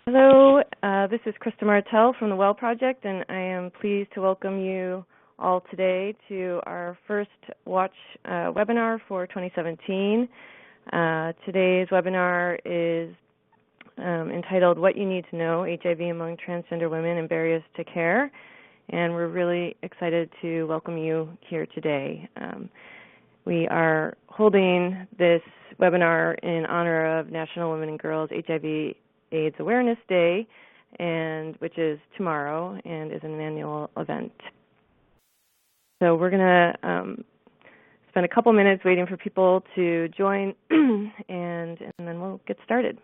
Hello, this is Krista Martel from the Well Project, and I am pleased to welcome you all today to our first Watch webinar for 2017. Today's webinar is entitled What You Need to Know, HIV Among Transgender Women and Barriers to Care, and we're really excited to welcome you here today. We are holding this webinar in honor of National Women and Girls HIV/AIDS Awareness Day, which is tomorrow and is an annual event. So we're going to spend a couple minutes waiting for people to join, and then we'll get started.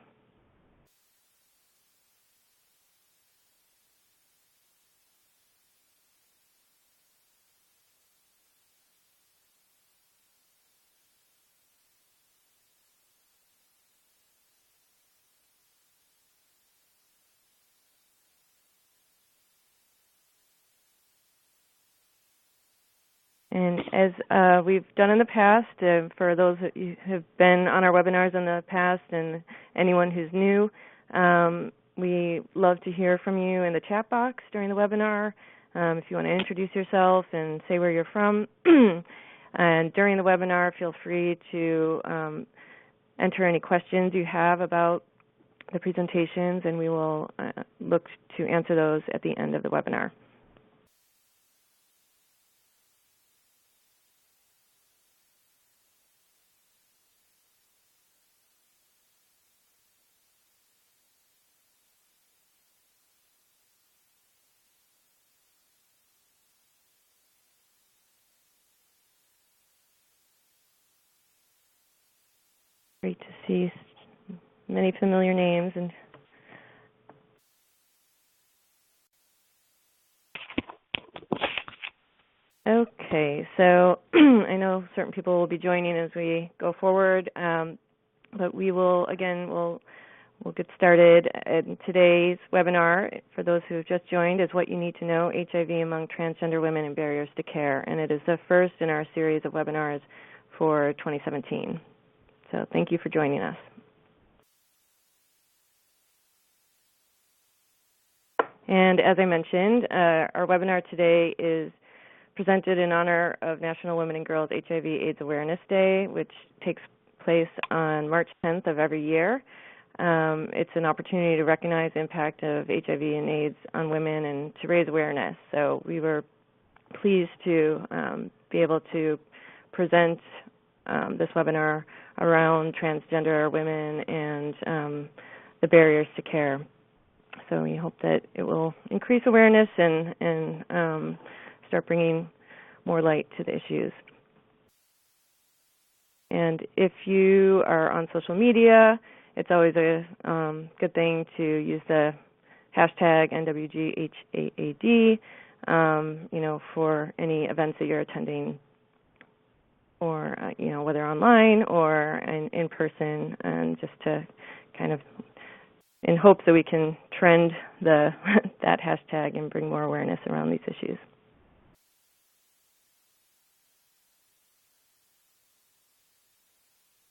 And as we've done in the past, for those that have been on our webinars in the past and anyone who's new, we love to hear from you in the chat box during the webinar. If you want to introduce yourself and say where you're from. And during the webinar, feel free to enter any questions you have about the presentations, and we will look to answer those at the end of the webinar. Great to see many familiar names. And okay, so I know certain people will be joining as we go forward, but we will, again, we'll get started. And today's webinar, for those who have just joined, is What You Need to Know, HIV Among Transgender Women and Barriers to Care, and it is the first in our series of webinars for 2017. So thank you for joining us. And as I mentioned, our webinar today is presented in honor of National Women and Girls HIV/AIDS Awareness Day, which takes place on March 10th of every year. It's an opportunity to recognize the impact of HIV and AIDS on women and to raise awareness. So we were pleased to be able to present this webinar around transgender women and the barriers to care. So we hope that it will increase awareness and start bringing more light to the issues. And if you are on social media, it's always a good thing to use the hashtag NWGHAAD, for any events that you're attending, or whether online or in person, and just to kind of in hopes that we can trend that hashtag and bring more awareness around these issues.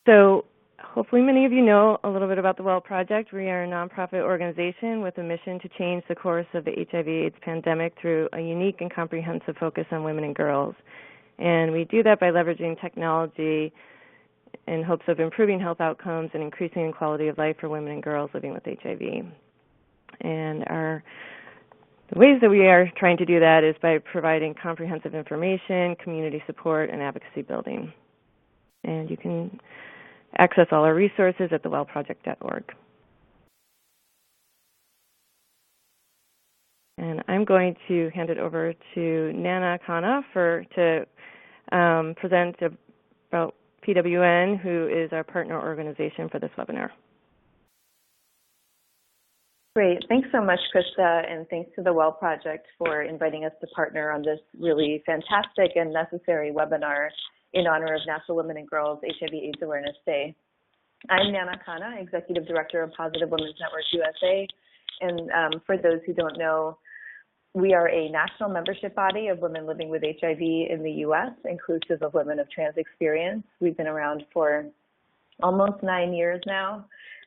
So hopefully many of you know a little bit about the Well Project. We are a nonprofit organization with a mission to change the course of the HIV/AIDS pandemic through a unique and comprehensive focus on women and girls. And we do that by leveraging technology in hopes of improving health outcomes and increasing the quality of life for women and girls living with HIV. And the ways that we are trying to do that is by providing comprehensive information, community support, and advocacy building. And you can access all our resources at thewellproject.org. And I'm going to hand it over to Naina Khanna to present about PWN, who is our partner organization for this webinar. Great. Thanks so much, Krista, and thanks to the Well Project for inviting us to partner on this really fantastic and necessary webinar in honor of National Women and Girls HIV/AIDS Awareness Day. I'm Naina Khanna, Executive Director of Positive Women's Network USA, and for those who don't know, we are a national membership body of women living with HIV in the U.S., inclusive of women of trans experience. We've been around for almost 9 years now,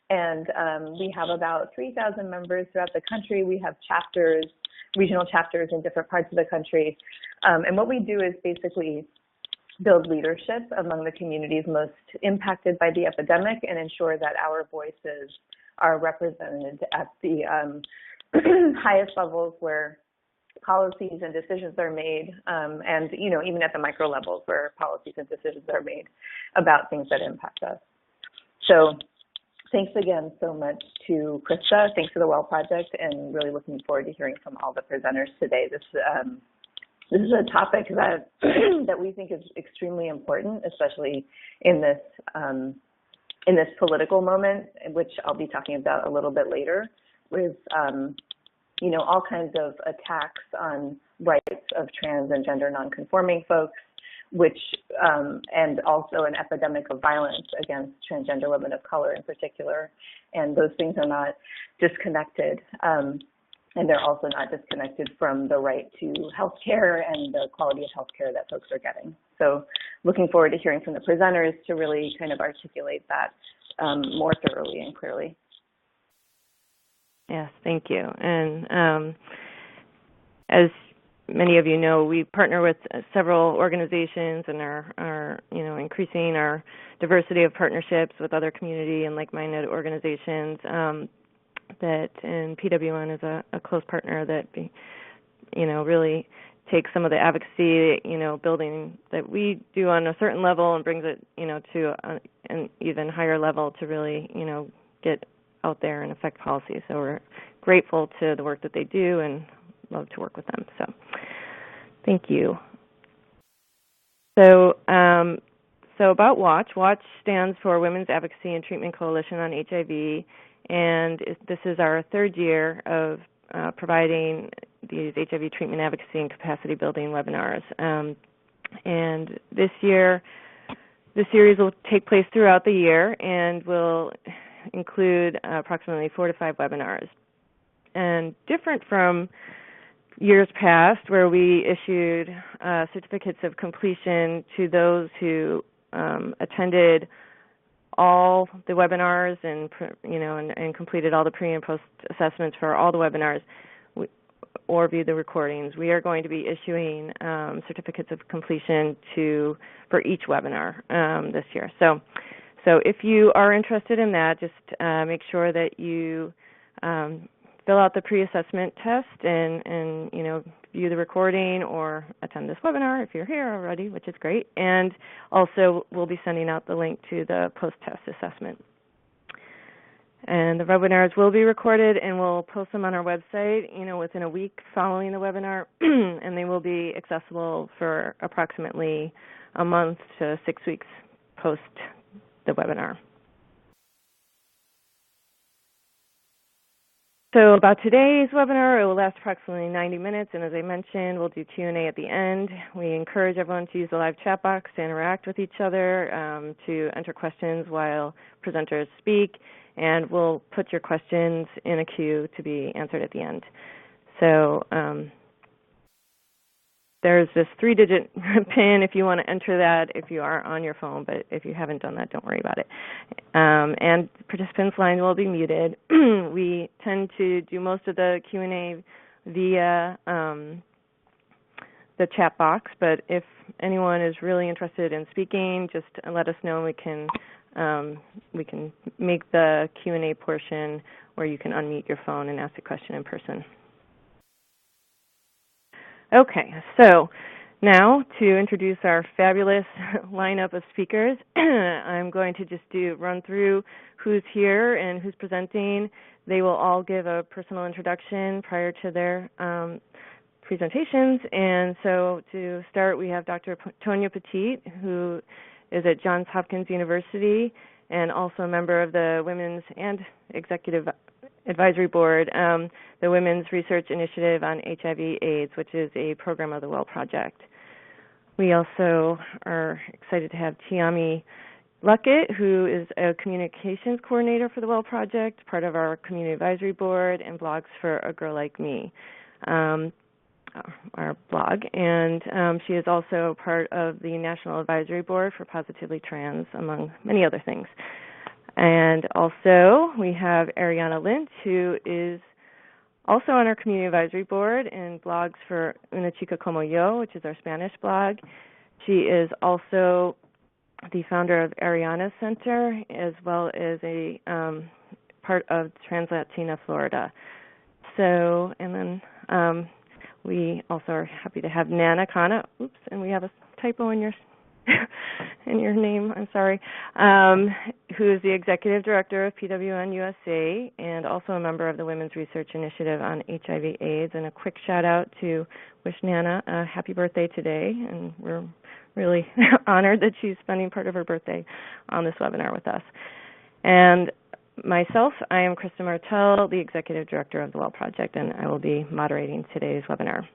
And we have about 3,000 members throughout the country. We have chapters, regional chapters in different parts of the country. And what we do is basically build leadership among the communities most impacted by the epidemic and ensure that our voices are represented at the highest levels where policies and decisions are made, and even at the micro levels where policies and decisions are made about things that impact us. So thanks again so much to Krista. Thanks to the Well Project, and really looking forward to hearing from all the presenters today. This is a topic that that we think is extremely important, especially in this political moment, which I'll be talking about a little bit later, with all kinds of attacks on rights of trans and gender nonconforming folks, which and also an epidemic of violence against transgender women of color in particular. And those things are not disconnected. And they're also not disconnected from the right to health care and the quality of health care that folks are getting. So looking forward to hearing from the presenters to really kind of articulate that more thoroughly and clearly. Yes, thank you. And as many of you know, we partner with several organizations and are increasing our diversity of partnerships with other community and like-minded organizations. And PWN is a close partner that, really takes some of the advocacy, building that we do on a certain level and brings it, to an even higher level to really, get out there and affect policy. So we're grateful to the work that they do and love to work with them. So thank you. So about WATCH. WATCH stands for Women's Advocacy and Treatment Coalition on HIV. And this is our third year of providing these HIV treatment advocacy and capacity building webinars. And this year, the series will take place throughout the year and will include approximately 4 to 5 webinars. And different from years past where we issued certificates of completion to those who attended all the webinars and completed all the pre and post assessments for all the webinars or viewed the recordings. We are going to be issuing certificates of completion for each webinar this year. So if you are interested in that, just make sure that you fill out the pre-assessment test and view the recording or attend this webinar if you're here already, which is great. And also, we'll be sending out the link to the post-test assessment. And the webinars will be recorded, and we'll post them on our website, within a week following the webinar, and they will be accessible for approximately a month to 6 weeks post the webinar. So about today's webinar, it will last approximately 90 minutes, and as I mentioned, we'll do Q&A at the end. We encourage everyone to use the live chat box to interact with each other, to enter questions while presenters speak, and we'll put your questions in a queue to be answered at the end. So there's this 3-digit PIN if you want to enter that if you are on your phone, but if you haven't done that, don't worry about it. And participants' lines will be muted. We tend to do most of the Q&A via the chat box, but if anyone is really interested in speaking, just let us know and we can make the Q&A portion where you can unmute your phone and ask a question in person. Okay, so now to introduce our fabulous lineup of speakers, I'm going to just run through who's here and who's presenting. They will all give a personal introduction prior to their presentations. And so to start, we have Dr. Tonia Poteat, who is at Johns Hopkins University and also a member of the Women's and Executive Advisory Board, the Women's Research Initiative on HIV/AIDS, which is a program of the Well Project. We also are excited to have Tiommi Luckett, who is a communications coordinator for the Well Project, part of our Community Advisory Board, and blogs for A Girl Like Me, our blog. And she is also part of the National Advisory Board for Positively Trans, among many other things. And also we have Arianna Lint, who is also on our community advisory board and blogs for Una Chica Como Yo, which is our Spanish blog. She is also the founder of Arianna Center, as well as a part of Translatina Florida. So, and then we also are happy to have Nana Khanna. Oops, and we have a typo in your in your name, I'm sorry, who is the Executive Director of PWN-USA and also a member of the Women's Research Initiative on HIV/AIDS. And a quick shout out to wish Nana a happy birthday today, and we're really honored that she's spending part of her birthday on this webinar with us. And myself, I am Krista Martel, the Executive Director of the WELL Project, and I will be moderating today's webinar.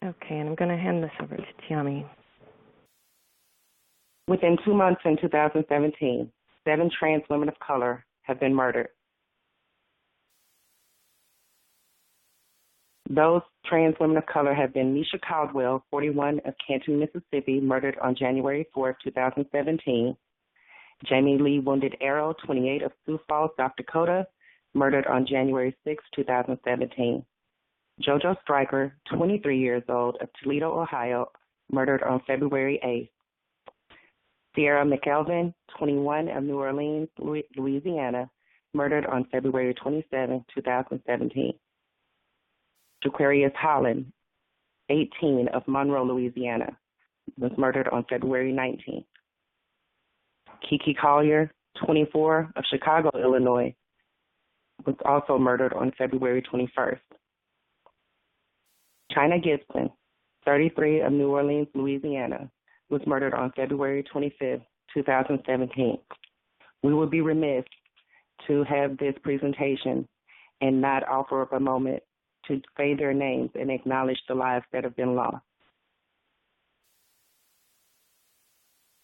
Okay, and I'm going to hand this over to Tiommi. Within 2 months in 2017, 7 trans women of color have been murdered. Those trans women of color have been Misha Caldwell, 41, of Canton, Mississippi, murdered on January 4, 2017. Jamie Lee Wounded Arrow, 28, of Sioux Falls, South Dakota, murdered on January 6, 2017. JoJo Stryker, 23 years old, of Toledo, Ohio, murdered on February 8th. Sierra McElvin, 21, of New Orleans, Louisiana, murdered on February 27, 2017. Jaquarius Holland, 18, of Monroe, Louisiana, was murdered on February 19th. Kiki Collier, 24, of Chicago, Illinois, was also murdered on February 21st. China Gibson, 33, of New Orleans, Louisiana, was murdered on February 25th, 2017. We would be remiss to have this presentation and not offer up a moment to say their names and acknowledge the lives that have been lost.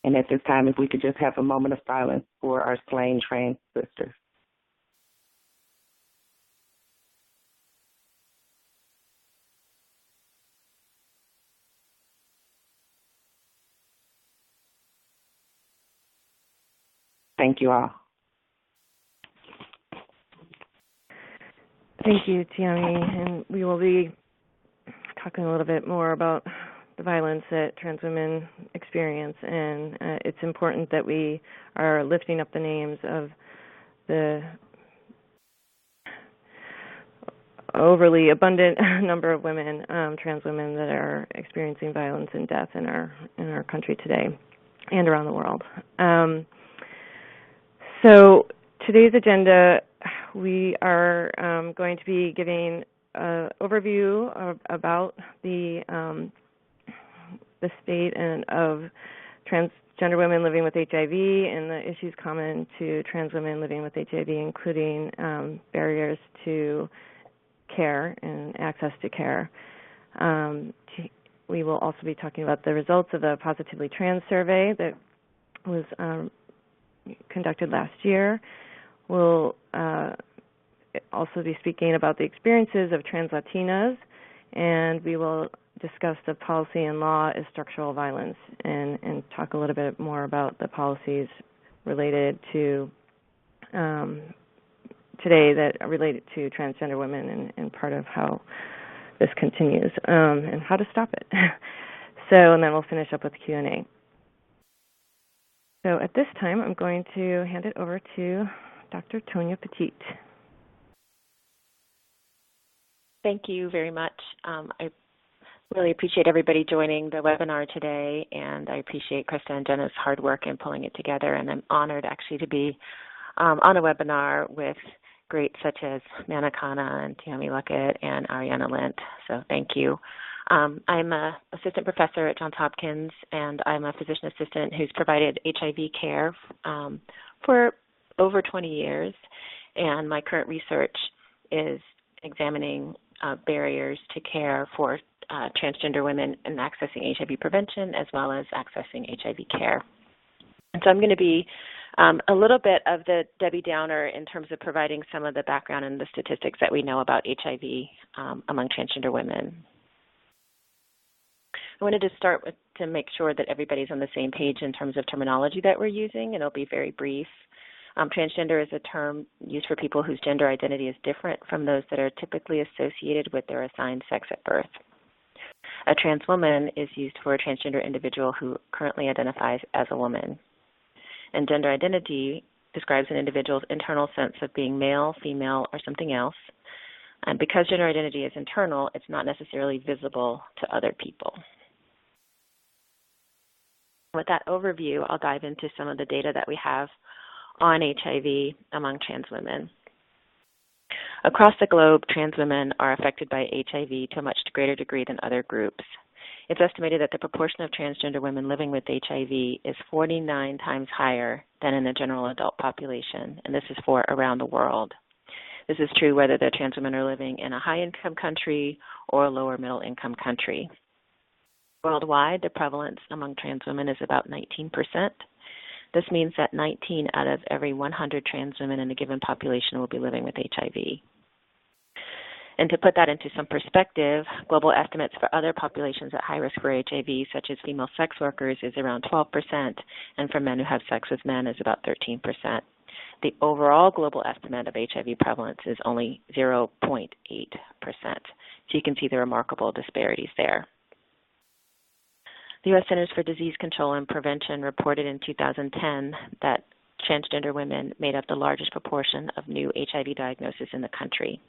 And at this time, if we could just have a moment of silence for our slain trans sisters. Thank you all. Thank you, Tiommi. And we will be talking a little bit more about the violence that trans women experience. And it's important that we are lifting up the names of the overly abundant number of women, trans women, that are experiencing violence and death in our country today and around the world. So today's agenda, we are going to be giving an overview about the state and of transgender women living with HIV and the issues common to trans women living with HIV, including barriers to care and access to care. We will also be talking about the results of the Positively Trans survey that was conducted last year. We'll also be speaking about the experiences of trans Latinas, and we will discuss the policy and law as structural violence and talk a little bit more about the policies related to today that are related to transgender women and part of how this continues and how to stop it. And then we'll finish up with Q&A. So at this time, I'm going to hand it over to Dr. Tonia Poteat. Thank you very much. I really appreciate everybody joining the webinar today, and I appreciate Krista and Jenae's hard work in pulling it together, and I'm honored actually to be on a webinar with greats such as Nana Khanna and Tiommi Luckett and Arianna Lint, so thank you. I'm an assistant professor at Johns Hopkins, and I'm a physician assistant who's provided HIV care for over 20 years, and my current research is examining barriers to care for transgender women in accessing HIV prevention as well as accessing HIV care. And so I'm going to be a little bit of the Debbie Downer in terms of providing some of the background and the statistics that we know about HIV among transgender women. I wanted to start with to make sure that everybody's on the same page in terms of terminology that we're using, and it'll be very brief. Transgender is a term used for people whose gender identity is different from those that are typically associated with their assigned sex at birth. A trans woman is used for a transgender individual who currently identifies as a woman. And gender identity describes an individual's internal sense of being male, female, or something else. And because gender identity is internal, it's not necessarily visible to other people. With that overview, I'll dive into some of the data that we have on HIV among trans women. Across the globe, trans women are affected by HIV to a much greater degree than other groups. It's estimated that the proportion of transgender women living with HIV is 49 times higher than in the general adult population, and this is for around the world. This is true whether the trans women are living in a high-income country or a lower middle-income country. Worldwide, the prevalence among trans women is about 19%. This means that 19 out of every 100 trans women in a given population will be living with HIV. And to put that into some perspective, global estimates for other populations at high risk for HIV, such as female sex workers, is around 12%, and for men who have sex with men is about 13%. The overall global estimate of HIV prevalence is only 0.8%. So you can see the remarkable disparities there. The U.S. Centers for Disease Control and Prevention reported in 2010 that transgender women made up the largest proportion of new HIV diagnoses in the country.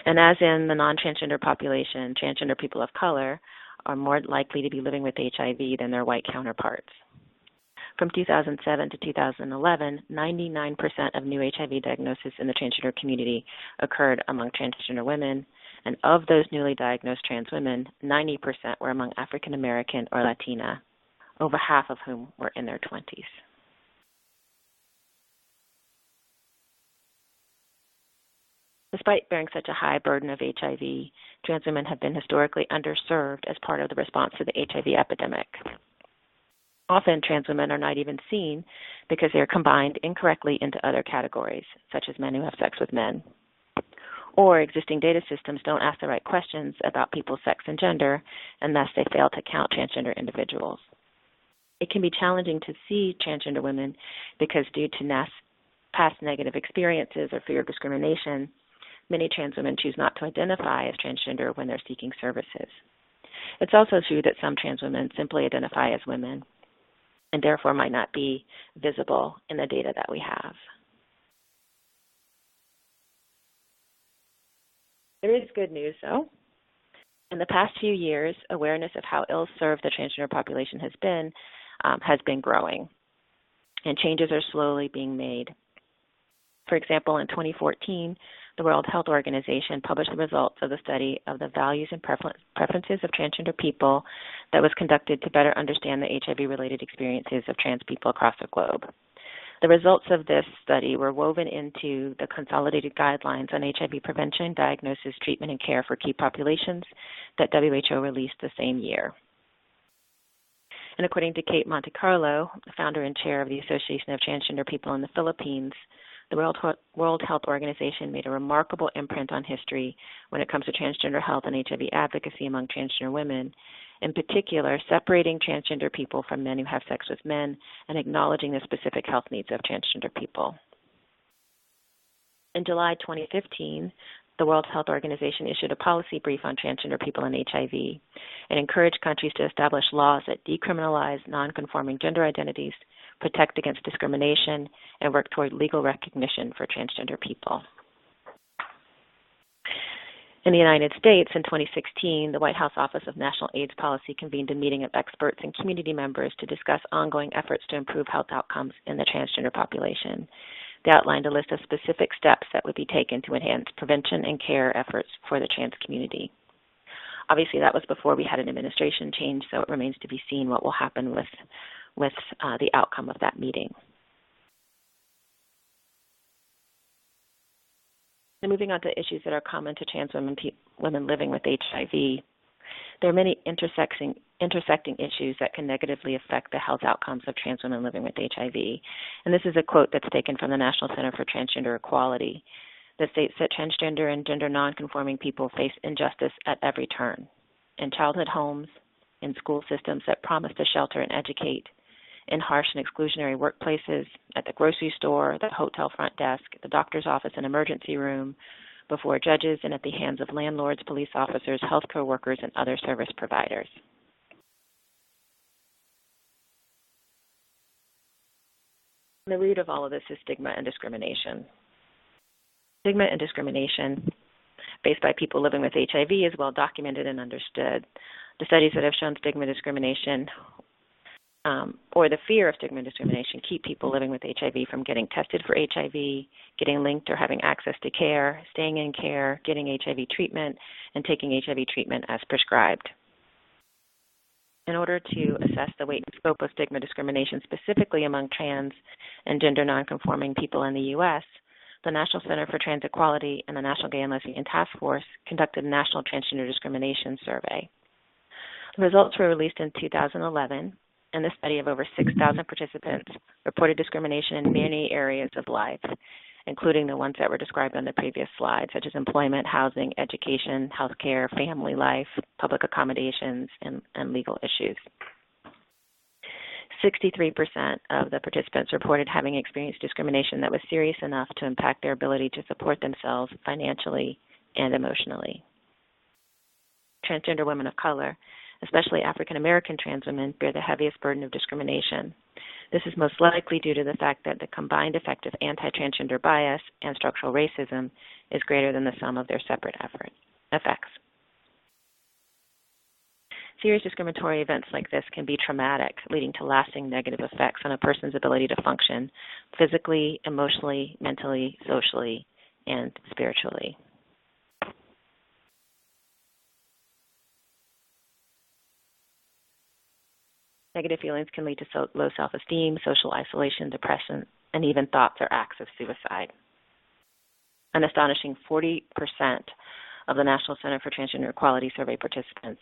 And as in the non-transgender population, transgender people of color are more likely to be living with HIV than their white counterparts. From 2007 to 2011, 99% of new HIV diagnoses in the transgender community occurred among transgender women, and of those newly diagnosed trans women, 90% were among African American or Latina, over half of whom were in their 20s. Despite bearing such a high burden of HIV, trans women have been historically underserved as part of the response to the HIV epidemic. Often, trans women are not even seen because they are combined incorrectly into other categories, such as men who have sex with men. Or existing data systems don't ask the right questions about people's sex and gender, and thus they fail to count transgender individuals. It can be challenging to see transgender women because due to past negative experiences or fear of discrimination, many trans women choose not to identify as transgender when they're seeking services. It's also true that some trans women simply identify as women and therefore might not be visible in the data that we have. There is good news, though. In the past few years, awareness of how ill-served the transgender population has been growing, and changes are slowly being made. For example, in 2014, the World Health Organization published the results of the study of the values and preferences of transgender people that was conducted to better understand the HIV-related experiences of trans people across the globe. The results of this study were woven into the Consolidated Guidelines on HIV Prevention, Diagnosis, Treatment, and Care for Key Populations that WHO released the same year. And according to Kate Montecarlo, founder and chair of the Association of Transgender People in the Philippines, the World Health Organization made a remarkable imprint on history when it comes to transgender health and HIV advocacy among transgender women, in particular separating transgender people from men who have sex with men and acknowledging the specific health needs of transgender people. In July 2015, the World Health Organization issued a policy brief on transgender people and HIV and encouraged countries to establish laws that decriminalize non-conforming gender identities, protect against discrimination, and work toward legal recognition for transgender people. In the United States, in 2016, the White House Office of National AIDS Policy convened a meeting of experts and community members to discuss ongoing efforts to improve health outcomes in the transgender population. They outlined a list of specific steps that would be taken to enhance prevention and care efforts for the trans community. Obviously, that was before we had an administration change, so it remains to be seen what will happen with the outcome of that meeting. And moving on to issues that are common to trans women living with HIV, there are many intersecting issues that can negatively affect the health outcomes of trans women living with HIV. And this is a quote that's taken from the National Center for Transgender Equality that states that transgender and gender nonconforming people face injustice at every turn. in childhood homes, in school systems that promise to shelter and educate, in harsh and exclusionary workplaces, at the grocery store, the hotel front desk, the doctor's office and emergency room, before judges, and at the hands of landlords, police officers, healthcare workers, and other service providers. The root of all of this is stigma and discrimination. Stigma and discrimination faced by people living with HIV is well documented and understood. The studies that have shown stigma and discrimination or the fear of stigma and discrimination keep people living with HIV from getting tested for HIV, getting linked or having access to care, staying in care, getting HIV treatment, and taking HIV treatment as prescribed. In order to assess the weight and scope of stigma discrimination specifically among trans and gender nonconforming people in the U.S., the National Center for Trans Equality and the National Gay and Lesbian Task Force conducted a national transgender discrimination survey. The results were released in 2011, and this study of over 6,000 participants reported discrimination in many areas of life, including the ones that were described on the previous slide, such as employment, housing, education, healthcare, family life, public accommodations, and legal issues. 63% of the participants reported having experienced discrimination that was serious enough to impact their ability to support themselves financially and emotionally. Transgender women of color, especially African American trans women, bear the heaviest burden of discrimination. This is most likely due to the fact that the combined effect of anti-transgender bias and structural racism is greater than the sum of their separate effects. Serious discriminatory events like this can be traumatic, leading to lasting negative effects on a person's ability to function physically, emotionally, mentally, socially, and spiritually. Negative feelings can lead to low self-esteem, social isolation, depression, and even thoughts or acts of suicide. An astonishing 40% of the National Center for Transgender Equality survey participants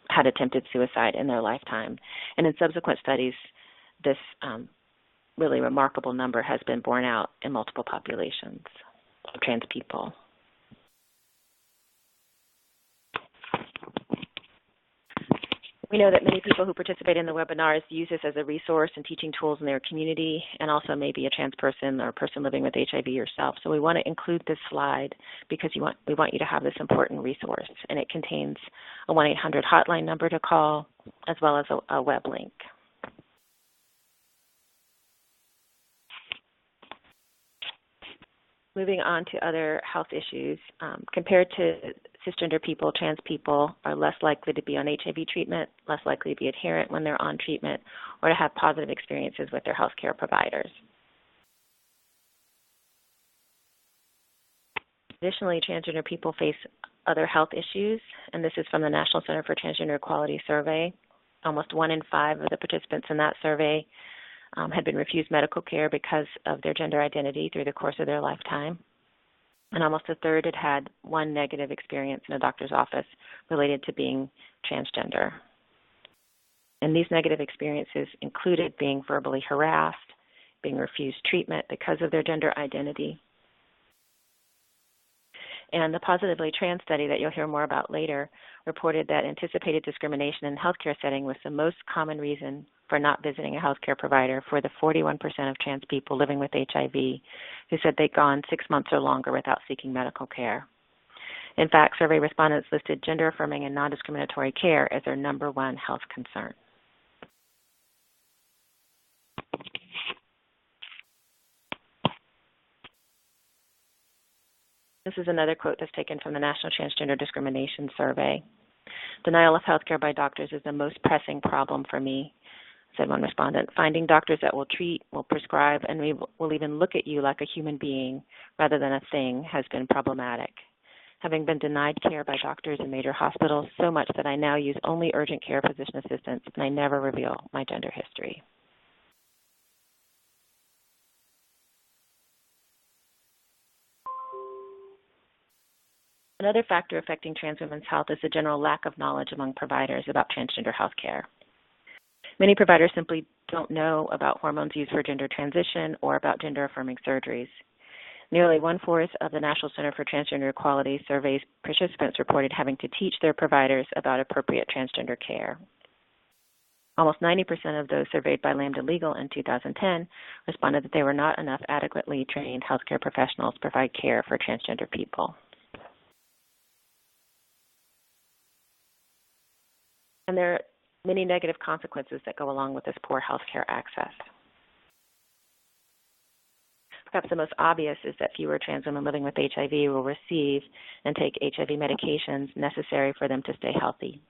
had attempted suicide in their lifetime. And in subsequent studies, this really remarkable number has been borne out in multiple populations of trans people. We know that many people who participate in the webinars use this as a resource and teaching tools in their community, and also maybe a trans person or a person living with HIV yourself. So we want to include this slide because we want you to have this important resource, and it contains a 1-800 hotline number to call as well as a web link. Moving on to other health issues, compared to cisgender people, trans people are less likely to be on HIV treatment, less likely to be adherent when they're on treatment, or to have positive experiences with their healthcare providers. Additionally, transgender people face other health issues, and this is from the National Center for Transgender Equality survey. Almost 1 in 5 of the participants in that survey had been refused medical care because of their gender identity through the course of their lifetime. And almost a third had had one negative experience in a doctor's office related to being transgender. And these negative experiences included being verbally harassed, being refused treatment because of their gender identity. And the Positively Trans study that you'll hear more about later reported that anticipated discrimination in healthcare setting was the most common reason for not visiting a healthcare provider for the 41% of trans people living with HIV who said they'd gone 6 months or longer without seeking medical care. In fact, survey respondents listed gender-affirming and non-discriminatory care as their number one health concern. This is another quote that's taken from the National Transgender Discrimination Survey. Denial of health care by doctors is the most pressing problem for me, said one respondent. Finding doctors that will treat, will prescribe, and will even look at you like a human being rather than a thing has been problematic. Having been denied care by doctors in major hospitals so much that I now use only urgent care physician assistants and I never reveal my gender history. Another factor affecting trans women's health is the general lack of knowledge among providers about transgender health care. Many providers simply don't know about hormones used for gender transition or about gender-affirming surgeries. Nearly 1/4 of the National Center for Transgender Equality survey's participants reported having to teach their providers about appropriate transgender care. Almost 90% of those surveyed by Lambda Legal in 2010 responded that there were not enough adequately trained healthcare professionals to provide care for transgender people. And there are many negative consequences that go along with this poor healthcare access. Perhaps the most obvious is that fewer trans women living with HIV will receive and take HIV medications necessary for them to stay healthy.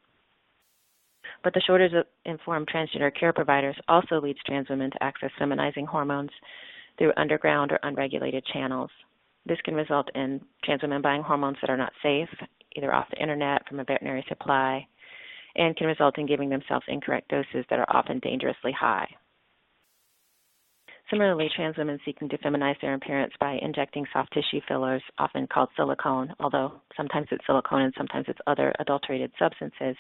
But the shortage of informed transgender care providers also leads trans women to access feminizing hormones through underground or unregulated channels. This can result in trans women buying hormones that are not safe, either off the internet, from a veterinary supply, and can result in giving themselves incorrect doses that are often dangerously high. Similarly, trans women seeking to feminize their appearance by injecting soft tissue fillers, often called silicone, although sometimes it's silicone and sometimes it's other adulterated substances,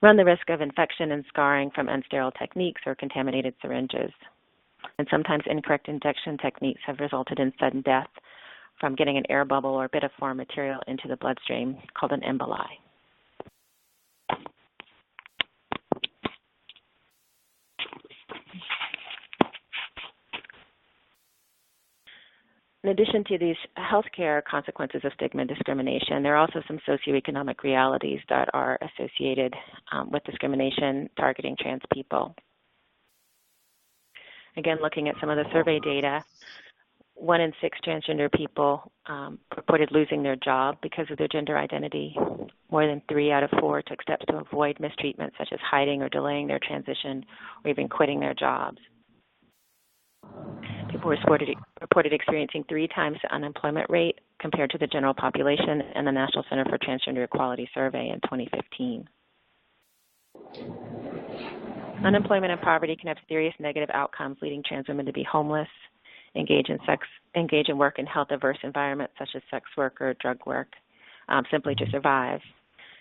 run the risk of infection and scarring from unsterile techniques or contaminated syringes. And sometimes incorrect injection techniques have resulted in sudden death from getting an air bubble or bit of foreign material into the bloodstream, called an emboli. In addition to these healthcare consequences of stigma and discrimination, there are also some socioeconomic realities that are associated with discrimination targeting trans people. Again, looking at some of the survey data, 1 in 6 transgender people reported losing their job because of their gender identity. More than 3 out of 4 took steps to avoid mistreatment, such as hiding or delaying their transition or even quitting their jobs. People reported experiencing 3 times the unemployment rate compared to the general population in the National Center for Transgender Equality survey in 2015. Unemployment and poverty can have serious negative outcomes, leading trans women to be homeless, engage in work in health-averse environments such as sex work or drug work, simply to survive,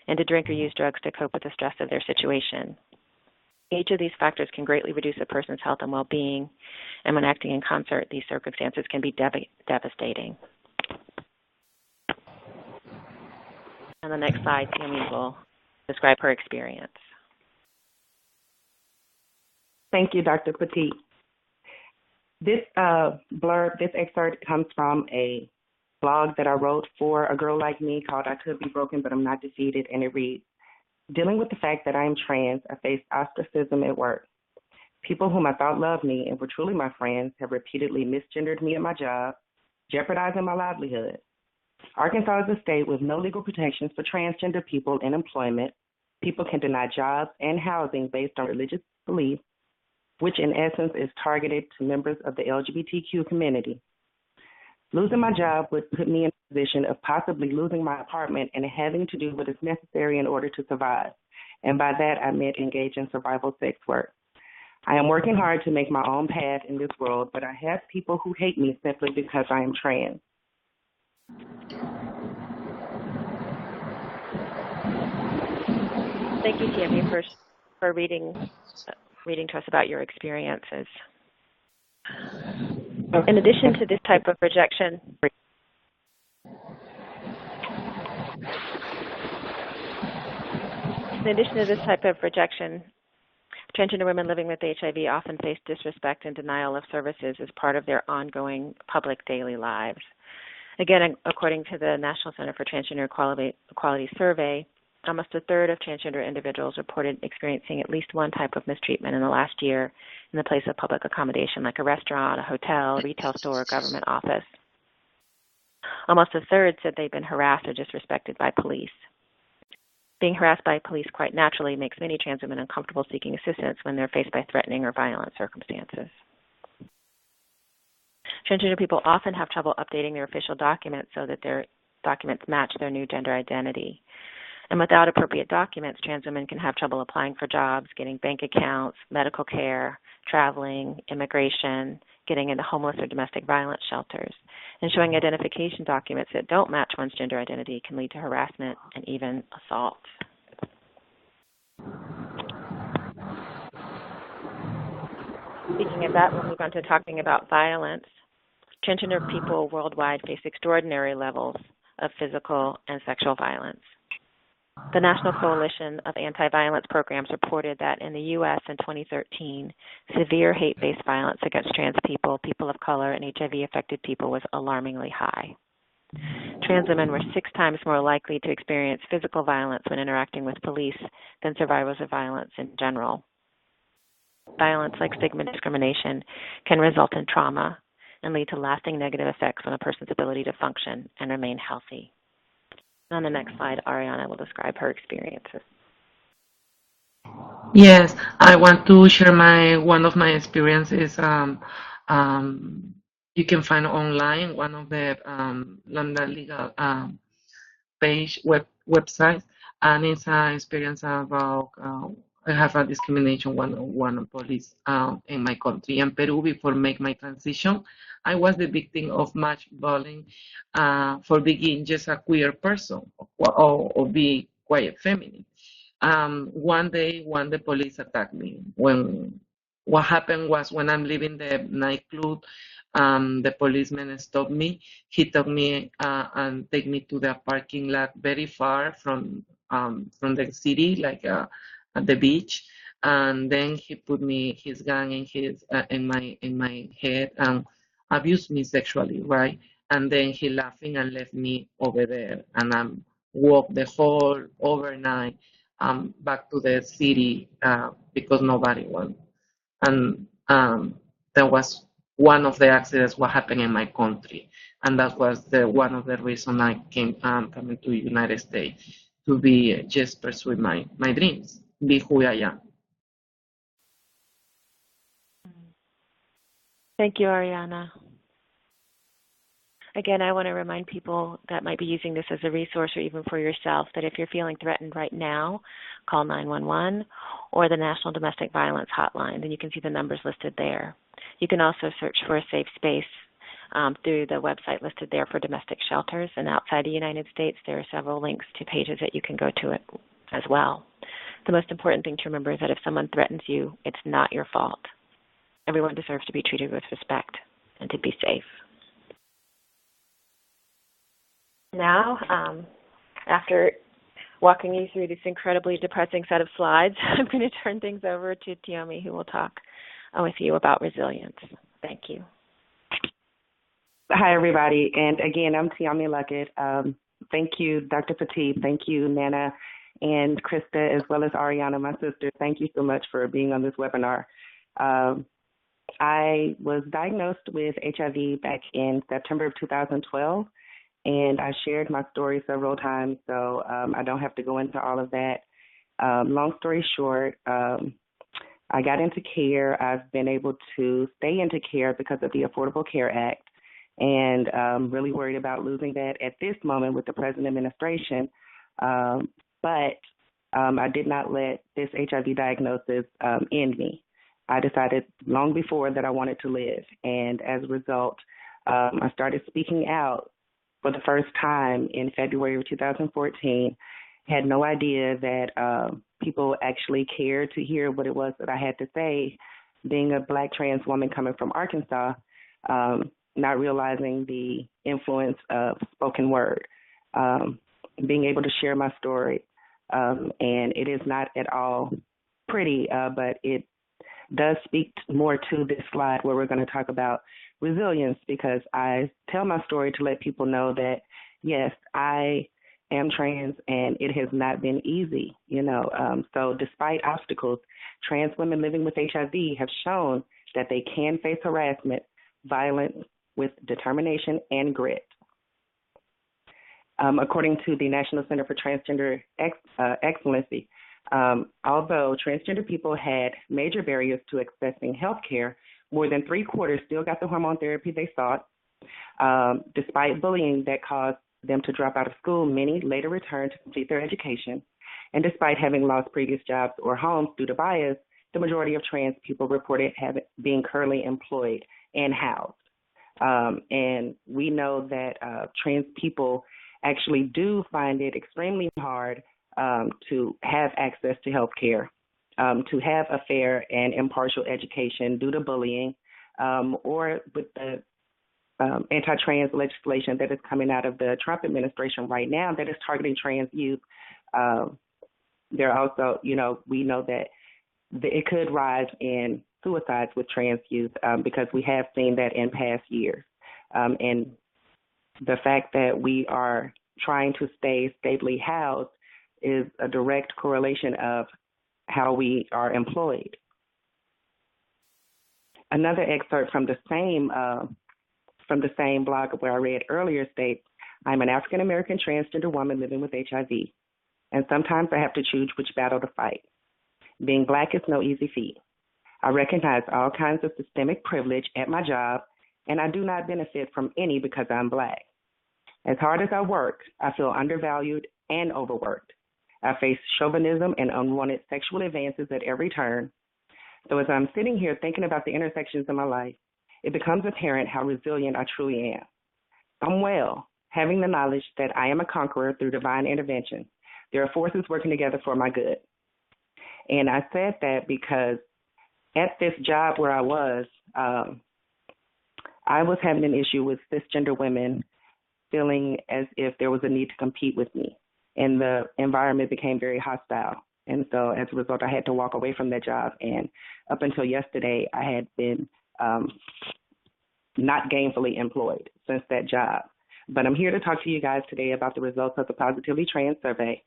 and to drink or use drugs to cope with the stress of their situation. Each of these factors can greatly reduce a person's health and well-being, and when acting in concert, these circumstances can be devastating. On the next slide, Tiommi will describe her experience. Thank you, Dr. Poteat. This this excerpt comes from a blog that I wrote for a girl like me called I Could Be Broken, But I'm Not Defeated, and it reads, dealing with the fact that I am trans, I face ostracism at work. People whom I thought loved me and were truly my friends have repeatedly misgendered me at my job, jeopardizing my livelihood. Arkansas is a state with no legal protections for transgender people in employment. People can deny jobs and housing based on religious beliefs, which in essence is targeted to members of the LGBTQ community. Losing my job would put me in a position of possibly losing my apartment and having to do what is necessary in order to survive. And by that, I meant engage in survival sex work. I am working hard to make my own path in this world, but I have people who hate me simply because I am trans. Thank you, Tiommi, for reading to us about your experiences. In addition to this type of rejection, transgender women living with HIV often face disrespect and denial of services as part of their ongoing public daily lives. Again, according to the National Center for Transgender Equality survey, almost a third of transgender individuals reported experiencing at least one type of mistreatment in the last year in the place of public accommodation, like a restaurant, a hotel, a retail store, or government office. Almost a third said they'd been harassed or disrespected by police. Being harassed by police quite naturally makes many trans women uncomfortable seeking assistance when they're faced by threatening or violent circumstances. Transgender people often have trouble updating their official documents so that their documents match their new gender identity. And without appropriate documents, trans women can have trouble applying for jobs, getting bank accounts, medical care, traveling, immigration, getting into homeless or domestic violence shelters. And showing identification documents that don't match one's gender identity can lead to harassment and even assault. Speaking of that, we'll move on to talking about violence. Transgender people worldwide face extraordinary levels of physical and sexual violence. The National Coalition of Anti-Violence Programs reported that in the U.S. in 2013, severe hate-based violence against trans people, people of color, and HIV-affected people was alarmingly high. Trans women were 6 times more likely to experience physical violence when interacting with police than survivors of violence in general. Violence like stigma and discrimination can result in trauma and lead to lasting negative effects on a person's ability to function and remain healthy. On the next slide, Arianna will describe her experiences. Yes, I want to share one of my experiences. You can find online one of the Lambda Legal websites, and it's an experience about I have a discrimination one police in my country. In Peru, before make my transition, I was the victim of much bullying for being just a queer person or be quite feminine. One day, the police attacked me. What happened was when I'm leaving the nightclub, the policeman stopped me. He took me and take me to the parking lot very far from the city, like at the beach. And then he put his gun in my head and abused me sexually, right? And then he laughing and left me over there, and I walked the whole overnight back to the city because nobody went. And that was one of the accidents what happened in my country, and that was one of the reasons I came coming to the United States to be just pursue my dreams, be who I am. Thank you, Arianna. Again, I want to remind people that might be using this as a resource or even for yourself that if you're feeling threatened right now, call 911 or the National Domestic Violence Hotline, and you can see the numbers listed there. You can also search for a safe space through the website listed there for domestic shelters, and outside the United States, there are several links to pages that you can go to it as well. The most important thing to remember is that if someone threatens you, it's not your fault. Everyone deserves to be treated with respect and to be safe. Now, after walking you through this incredibly depressing set of slides, I'm going to turn things over to Tiommi, who will talk with you about resilience. Thank you. Hi, everybody. And again, I'm Tiommi Luckett. Thank you, Dr. Poteat. Thank you, Naina and Krista, as well as Arianna, my sister. Thank you so much for being on this webinar. I was diagnosed with HIV back in September of 2012. And I shared my story several times, so I don't have to go into all of that. Long story short, I got into care. I've been able to stay into care because of the Affordable Care Act, and I'm really worried about losing that at this moment with the present administration. But I did not let this HIV diagnosis end me. I decided long before that I wanted to live, and as a result, I started speaking out for the first time in February of 2014. Had no idea that people actually cared to hear what it was that I had to say, being a Black trans woman coming from Arkansas, not realizing the influence of spoken word, being able to share my story. And it is not at all pretty, but it does speak more to this slide where we're going to talk about resilience, because I tell my story to let people know that, yes, I am trans and it has not been easy, So despite obstacles, trans women living with HIV have shown that they can face harassment, violence with determination and grit. According to the National Center for Transgender Excellency, although transgender people had major barriers to accessing health care, more than 3/4 still got the hormone therapy they sought. Despite bullying that caused them to drop out of school, many later returned to complete their education. And despite having lost previous jobs or homes due to bias, the majority of trans people reported being currently employed and housed. And we know that trans people actually do find it extremely hard to have access to health care, to have a fair and impartial education due to bullying, or with the anti-trans legislation that is coming out of the Trump administration right now that is targeting trans youth. There are also, we know that it could rise in suicides with trans youth because we have seen that in past years. And the fact that we are trying to stay stably housed is a direct correlation of how we are employed. Another excerpt from the same blog where I read earlier states, I'm an African-American transgender woman living with HIV, and sometimes I have to choose which battle to fight. Being Black is no easy feat. I recognize all kinds of systemic privilege at my job, and I do not benefit from any because I'm Black. As hard as I work, I feel undervalued and overworked. I face chauvinism and unwanted sexual advances at every turn. So as I'm sitting here thinking about the intersections of my life, it becomes apparent how resilient I truly am. I'm well, having the knowledge that I am a conqueror through divine intervention. There are forces working together for my good. And I said that because at this job where I was having an issue with cisgender women feeling as if there was a need to compete with me. And the environment became very hostile. And so as a result, I had to walk away from that job. And up until yesterday, I had been not gainfully employed since that job. But I'm here to talk to you guys today about the results of the Positively Trans survey.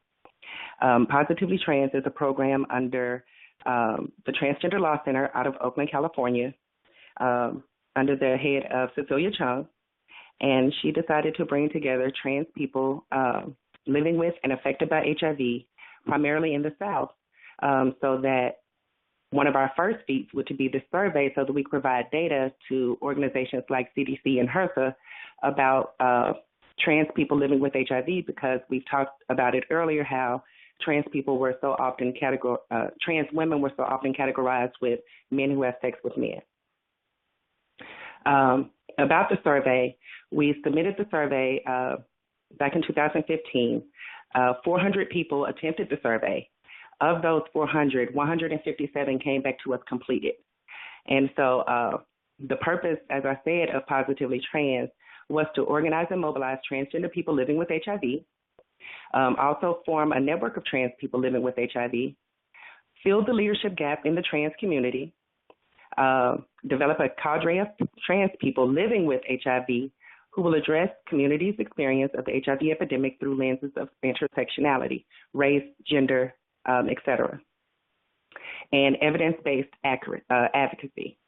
Positively Trans is a program under the Transgender Law Center out of Oakland, California, under the head of Cecilia Chung. And she decided to bring together trans people living with and affected by HIV, primarily in the South, so that one of our first feats would be the survey so that we provide data to organizations like CDC and HRSA about trans people living with HIV, because we've talked about it earlier how trans people were so often trans women were so often categorized with men who have sex with men. About the survey, we submitted the survey back in 2015. 400 people attempted the survey. Of those 400, 157 came back to us completed. And so the purpose, as I said, of Positively Trans was to organize and mobilize transgender people living with HIV, also form a network of trans people living with HIV, fill the leadership gap in the trans community, develop a cadre of trans people living with HIV who will address community's experience of the HIV epidemic through lenses of intersectionality, race, gender, etc., and evidence-based advocacy.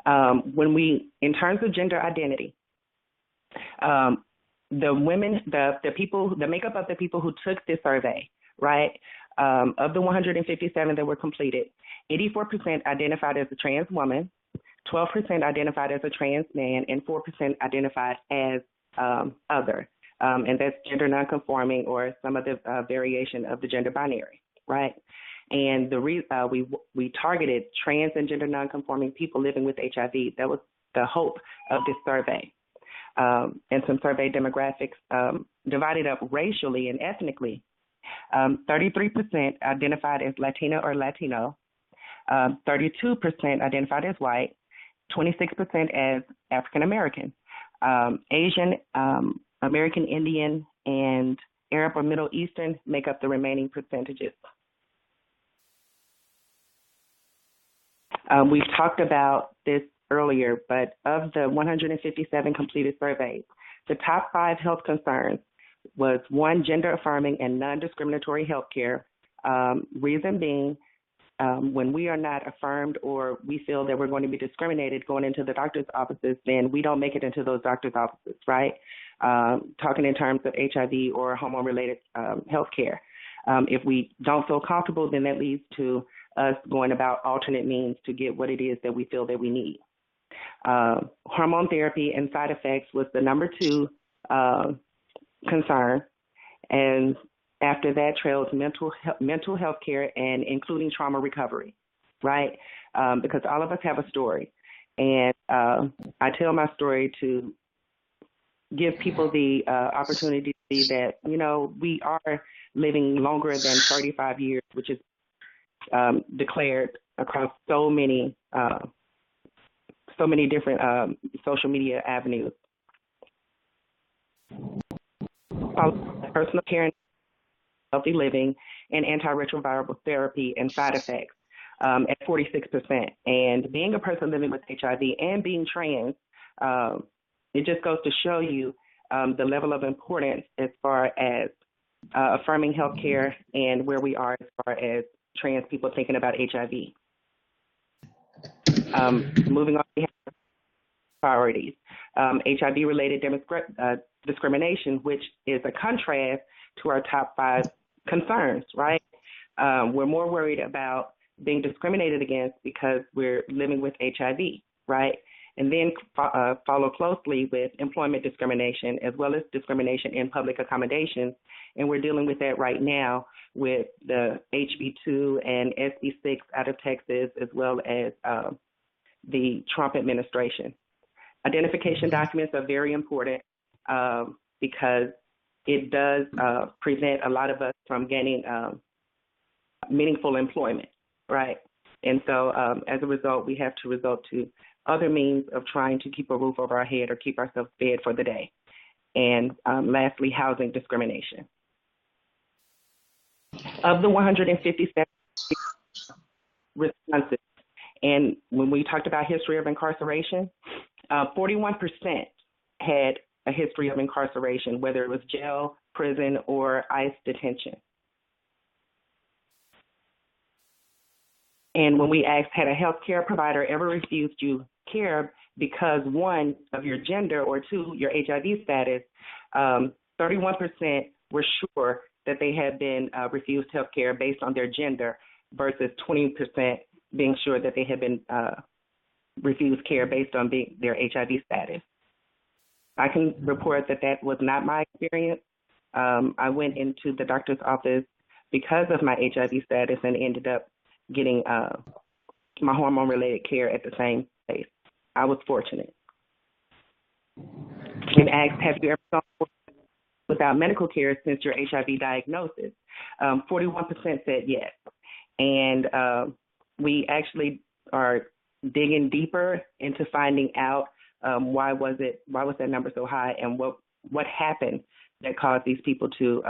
In terms of gender identity, the makeup of the people who took this survey, right, of the 157 that were completed, 84% identified as a trans woman, 12% identified as a trans man, and 4% identified as other. And that's gender nonconforming or some of the variation of the gender binary, right? And we targeted trans and gender nonconforming people living with HIV. That was the hope of this survey. And some survey demographics divided up racially and ethnically. 33% identified as Latina or Latino, 32% identified as white, 26% as African American, Asian, American Indian, and Arab or Middle Eastern make up the remaining percentages. We've talked about this earlier, but of the 157 completed surveys, the top 5 health concerns was 1, gender affirming and non-discriminatory health care. Reason being, when we are not affirmed or we feel that we're going to be discriminated going into the doctor's offices, then we don't make it into those doctor's offices, right? Talking in terms of HIV or hormone-related health care. If we don't feel comfortable, then that leads to us going about alternate means to get what it is that we feel that we need. Hormone therapy and side effects was the number 2 concern. And after that trails mental health care and including trauma recovery, right? Because all of us have a story. And I tell my story to give people the opportunity to see that, we are living longer than 35 years, which is declared across so many so many different social media avenues. Personal care and healthy living and antiretroviral therapy and side effects at 46%. And being a person living with HIV and being trans, it just goes to show you the level of importance as far as affirming healthcare and where we are as far as trans people thinking about HIV. Moving on, we have priorities. HIV-related discrimination, which is a contrast to our top 5 concerns, right? We're more worried about being discriminated against because we're living with HIV, right? And then follow closely with employment discrimination as well as discrimination in public accommodations. And we're dealing with that right now with the HB2 and SB6 out of Texas, as well as the Trump administration. Identification documents are very important because it does prevent a lot of us from gaining meaningful employment, right? And so as a result, we have to resort to other means of trying to keep a roof over our head or keep ourselves fed for the day. And lastly, housing discrimination. Of the 157 responses, and when we talked about history of incarceration, 41% had a history of incarceration, whether it was jail, prison, or ICE detention. And when we asked, had a healthcare provider ever refused you care because, 1, of your gender, or 2, your HIV status, 31% were sure that they had been refused healthcare based on their gender versus 20% being sure that they had been refused care based on their HIV status. I can report that that was not my experience. I went into the doctor's office because of my HIV status and ended up getting my hormone-related care at the same place. I was fortunate. When asked, have you ever gone without medical care since your HIV diagnosis? 41% said yes. And we actually are digging deeper into finding out why was that number so high, and what happened that caused these people to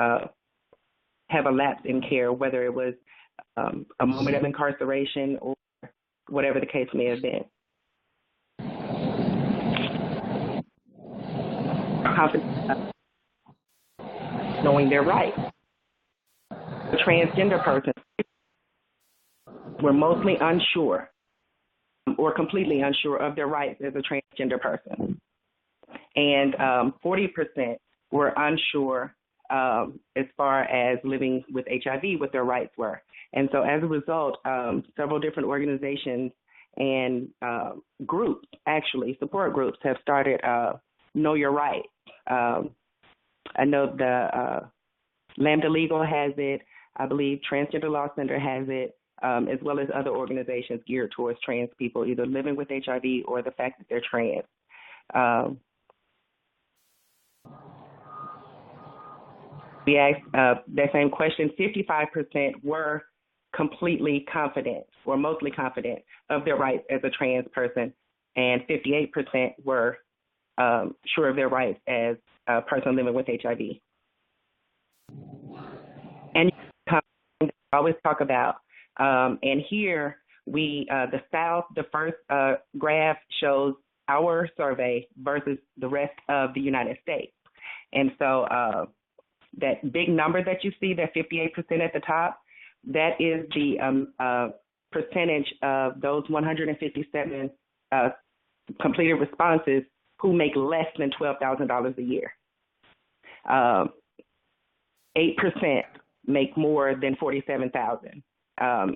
have a lapse in care, whether it was a moment of incarceration or whatever the case may have been. Confidence, knowing their rights. The transgender person were mostly unsure or completely unsure of their rights as a transgender person. And 40% were unsure as far as living with HIV, what their rights were. And so as a result, several different organizations and groups, actually, support groups, have started Know Your Rights. I know the Lambda Legal has it. I believe Transgender Law Center has it, as well as other organizations geared towards trans people, either living with HIV or the fact that they're trans. We asked that same question. 55% were completely confident or mostly confident of their rights as a trans person, and 58% were sure of their rights as a person living with HIV. And I always talk about, and here the South, the first graph shows our survey versus the rest of the United States. And so that big number that you see, that 58% at the top, that is the percentage of those 157 completed responses who make less than $12,000 a year. 8% make more than $47,000.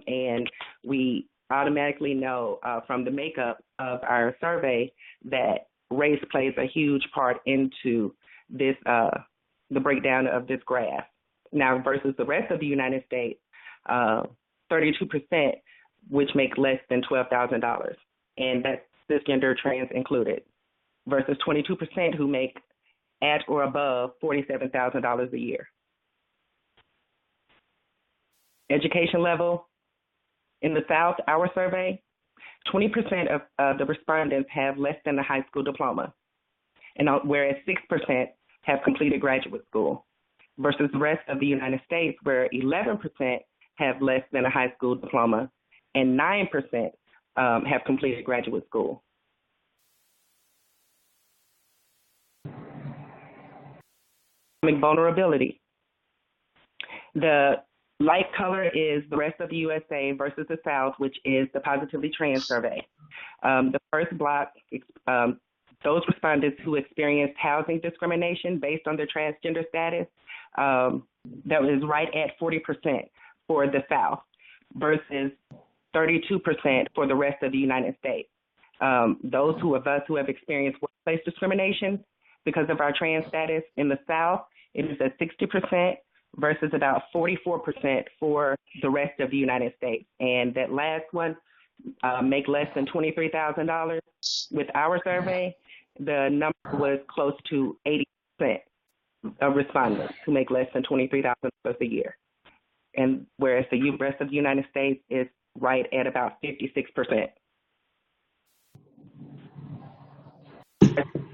And we automatically know from the makeup of our survey that race plays a huge part into this, the breakdown of this graph. Now, versus the rest of the United States, 32%, which make less than $12,000, and that's cisgender, trans included, versus 22% who make at or above $47,000 a year. Education level in the South, our survey, 20% of the respondents have less than a high school diploma, and whereas 6% have completed graduate school, versus the rest of the United States, where 11% have less than a high school diploma, and 9% have completed graduate school. Vulnerability. The light color is the rest of the USA versus the South, which is the Positively Trans survey. The first block, those respondents who experienced housing discrimination based on their transgender status, that was right at 40% for the South versus 32% for the rest of the United States. Those of us who have experienced workplace discrimination because of our trans status in the South, it is at 60% versus about 44% for the rest of the United States. And that last one, make less than $23,000. With our survey, the number was close to 80% of respondents who make less than $23,000 a year. And whereas the rest of the United States is right at about 56%.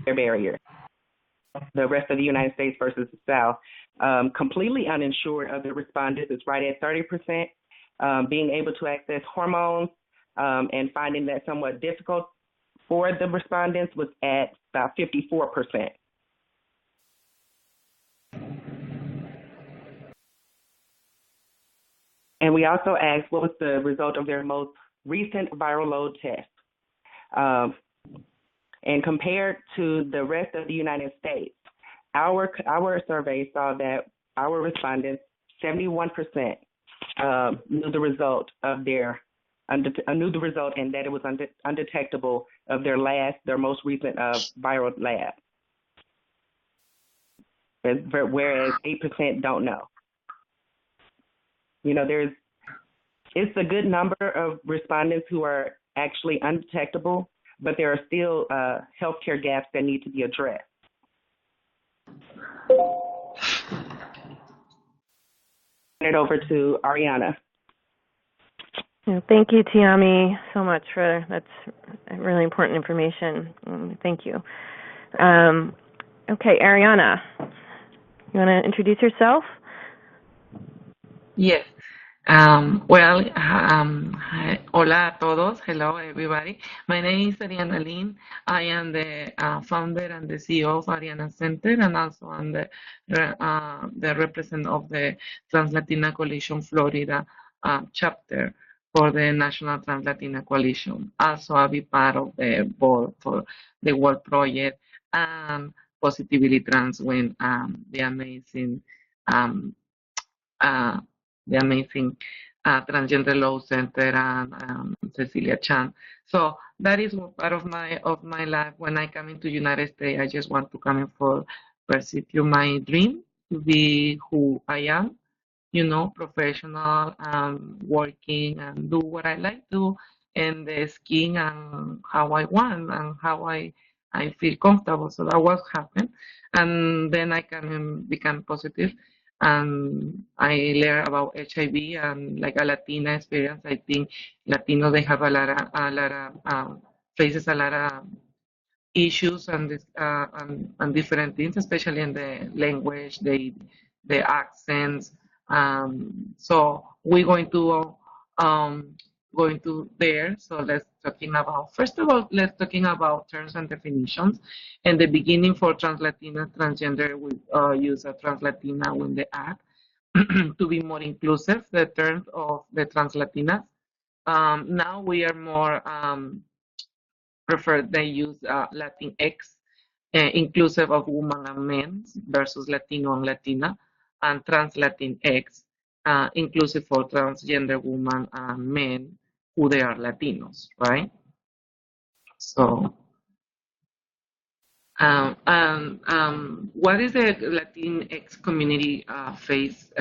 Their barrier. The rest of the United States versus the South. Completely uninsured of the respondents is right at 30%. Being able to access hormones and finding that somewhat difficult for the respondents was at about 54%. And we also asked what was the result of their most recent viral load test. And compared to the rest of the United States, our survey saw that our respondents, 71%, knew the result of their knew the result and that it was undetectable of their most recent viral lab, whereas 8% don't know. You know, it's a good number of respondents who are actually undetectable, but there are still healthcare gaps that need to be addressed. Turn it over to Arianna. Thank you, Tiommi, so much for that's really important information. Thank you. Okay, Arianna, you want to introduce yourself? Yes. Hi, hola a todos. Hello, everybody. My name is Arianna Lynn. I am the founder and the CEO of Arianna Center, and also I'm the representative of the Translatina Coalition Florida chapter for the National Translatina Coalition. Also, I'll be part of the board for the World Project and Positively Trans when the amazing Transgender Law Center and Cecilia Chan. So that is part of my life. When I come into United States, I just want to come in for pursue my dream to be who I am, you know, professional, working and do what I like to, and the skin and how I want and how I feel comfortable. So that was happened, and then I can become positive. And I learned about HIV and like a Latina experience. I think Latino, they have a lot of faces a lot of issues and different things, especially in the language, the accents. So we're going to there. So let's talking about, first of all, let's talking about terms and definitions. In the beginning for Translatina, transgender, we use a Translatina when they add to be more inclusive, the terms of the Translatinas. Now we are more preferred, they use Latinx, inclusive of women and men versus Latino and Latina, and Translatinx, inclusive for transgender women and men who they are Latinos, right? So, what is the Latinx community face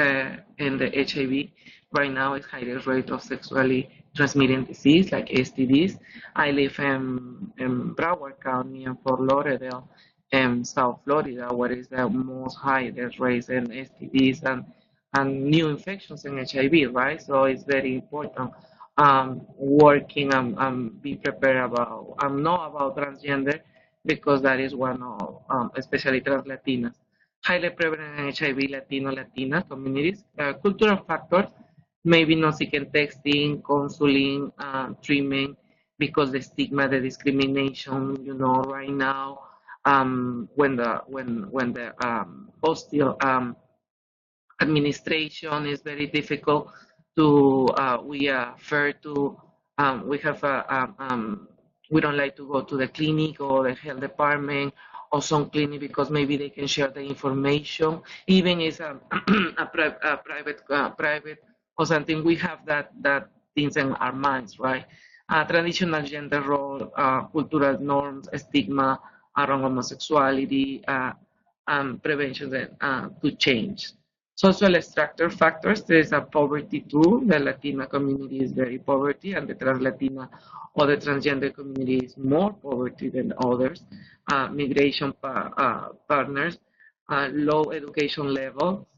in the HIV? Right now is higher rate of sexually transmitted disease like STDs. I live in Broward County in Fort Lauderdale, in South Florida, where is the most highest rate in STDs and new infections in HIV, right? So it's very important working and be prepared about know about transgender, because that is one of especially trans Latinas highly prevalent in HIV Latina communities. Cultural factors, maybe not seeking texting, counseling, treatment, because the stigma, the discrimination, right now, when the hostile administration is very difficult to we fair to we have we don't like to go to the clinic or the health department or some clinic, because maybe they can share the information, even if a private or something. We have that things in our minds, right? Traditional gender role, cultural norms, stigma around homosexuality, prevention to change. Social structure factors, there is a poverty too. The Latina community is very poverty, and the trans-Latina or the transgender community is more poverty than others. Migration partners, low education level,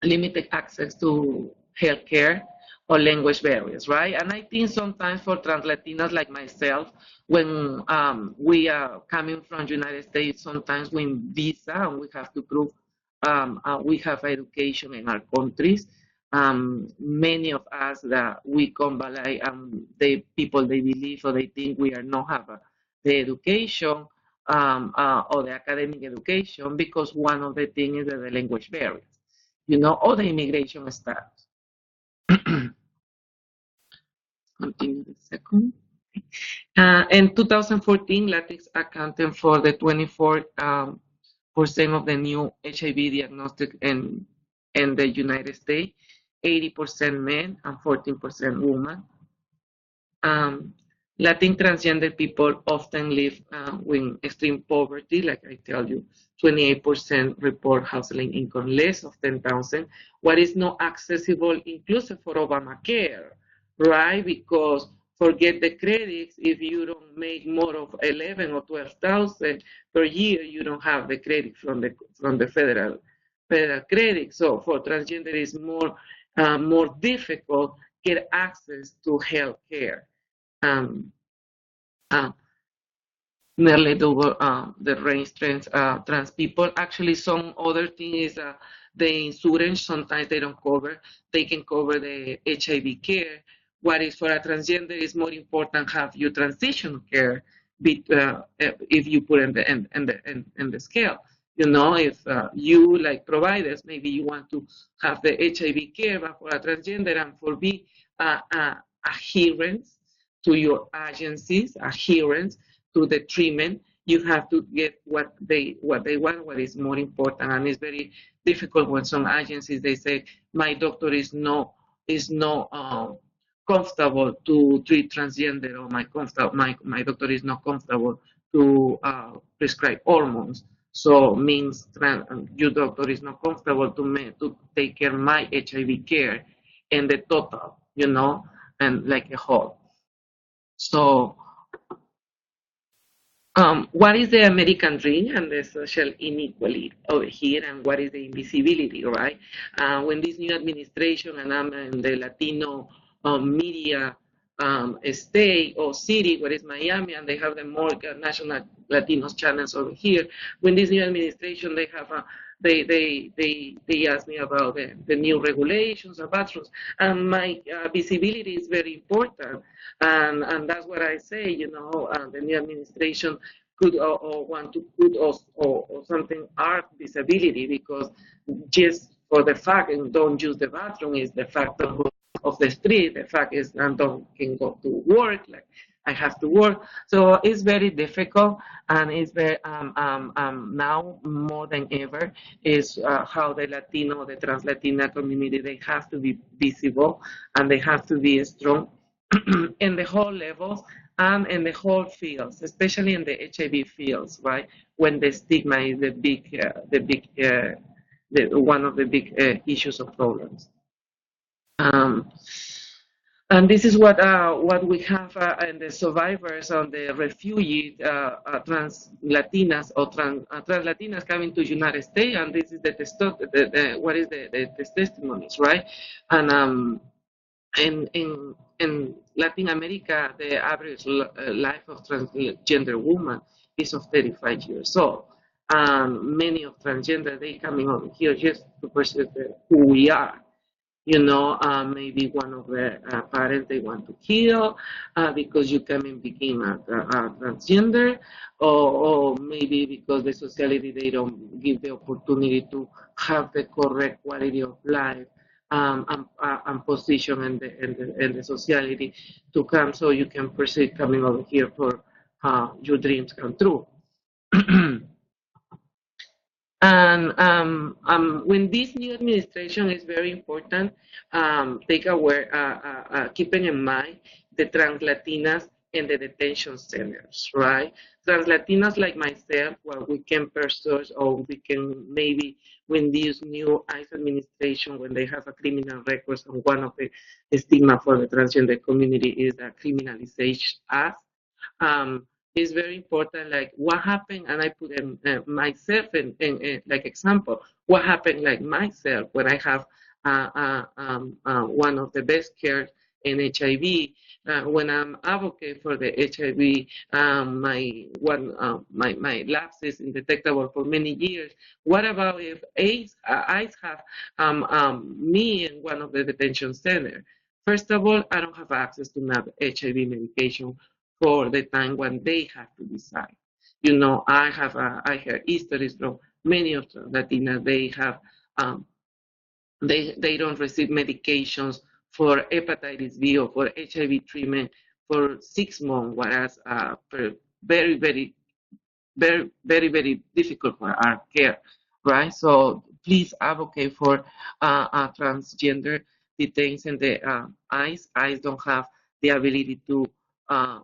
limited access to healthcare, or language barriers, right? And I think sometimes for trans Latinas like myself, when we are coming from the United States, sometimes we visa and we have to prove we have education in our countries. Many of us that we come by, the people, they believe or they think we are not have the education or the academic education, because one of the things is the language barriers, or the immigration status. Continue the second. In 2014, Latinx accounted for the 24% of the new HIV diagnostic in the United States, 80% men and 14% women. Latin transgender people often live with extreme poverty, like I tell you. 28% report household income less of 10,000, what is not accessible inclusive for Obamacare, right? Because forget the credits, if you don't make more of 11 or 12,000 per year, you don't have the credit from the federal credit. So for transgender, it's more difficult get access to health care. Nearly double the range trans people. Actually, some other thing is the insurance, sometimes they don't cover. They can cover the HIV care. What is for a transgender is more important have your transition care, if you put in the scale. If you like providers, maybe you want to have the HIV care, but for a transgender and for be adherence to your agencies, adherence to the treatment, you have to get what they want, what is more important. And it's very difficult when some agencies, they say, my doctor is not comfortable to treat transgender, or my doctor is not comfortable to prescribe hormones. So means your doctor is not comfortable to take care of my HIV care and the total, and like a whole. So what is the American dream and the social inequality over here, and what is the invisibility, right? When this new administration, and I'm in the Latino media state or city, where is Miami, and they have the more national Latinos channels over here. When this new administration, they have they asked me about the new regulations of bathrooms, and my visibility is very important, and that's what I say. The new administration could or want to put us or something art visibility, because just for the fact and don't use the bathroom is the fact of the street. The fact is I can go to work, like I have to work. So it's very difficult, and it's very now more than ever is how the Latino, the trans-Latina community, they have to be visible and they have to be strong in the whole levels and in the whole fields, especially in the HIV fields, right? When the stigma is one of the big issues or problems. And this is what we have in the survivors on the refugee trans Latinas or trans Latinas coming to United States, and this is what is the testimonies, right? And in Latin America, the average life of transgender woman is of 35 years old. Many of transgender, they coming over here just to pursue who we are. You know, maybe one of the parents they want to kill because you come and became a transgender, or maybe because the society they don't give the opportunity to have the correct quality of life and position in the society to come, so you can proceed coming over here for your dreams come true. And when this new administration is very important, take aware, keeping in mind the trans Latinas in the detention centers, right? Trans Latinas like myself, well, we can pursue, or we can maybe, when this new ICE administration, when they have a criminal records, and one of the stigma for the transgender community is that criminalization us. Is very important, like what happened, and I put in, myself in like example, what happened like myself when I have one of the best care in HIV, when I'm advocate for the HIV, my lapse is undetectable for many years. What about if ICE have me in one of the detention centers? First of all, I don't have access to HIV medication for the time when they have to decide. You know, I heard histories from many of the Latinas. They have they don't receive medications for hepatitis B or for HIV treatment for 6 months, whereas very, very, very, very, very difficult for our care, right? So please advocate for transgender detainees in the ICE. ICE don't have the ability to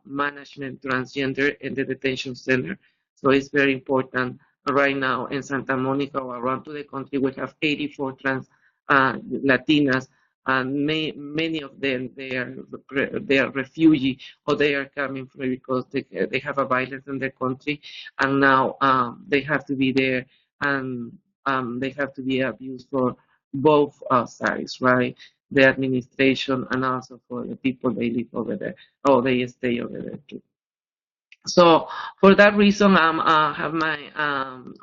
management transgender in the detention center. So it's very important. Right now in Santa Monica or around to the country, we have 84 trans Latinas, and many of them they are refugee, or they are coming from because they have a violence in their country, and now they have to be there, and they have to be abused for both sides, right? The administration and also for the people they live over there, or they stay over there too. So for that reason, I have my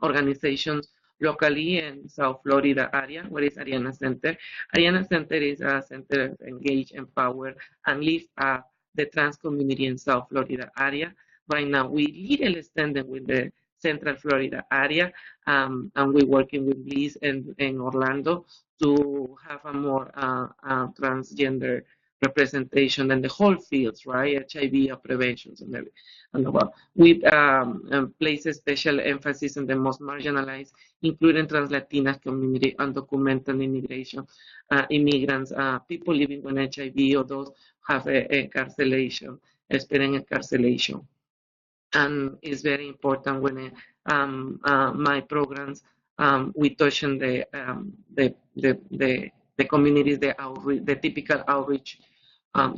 organization locally in South Florida area, where is Arianna Center. Arianna Center is a center that engage, empower, and lift up the trans community in South Florida area. Right now, we little standing with the Central Florida area, and we're working with Bliss in Orlando to have a more transgender representation in the whole fields, right? HIV prevention and everything. We place a special emphasis on the most marginalized, including trans Latina community, undocumented immigration, immigrants, people living with HIV, or those have incarceration, experiencing incarceration. And it's very important when my programs we touch on the communities, the typical outreach.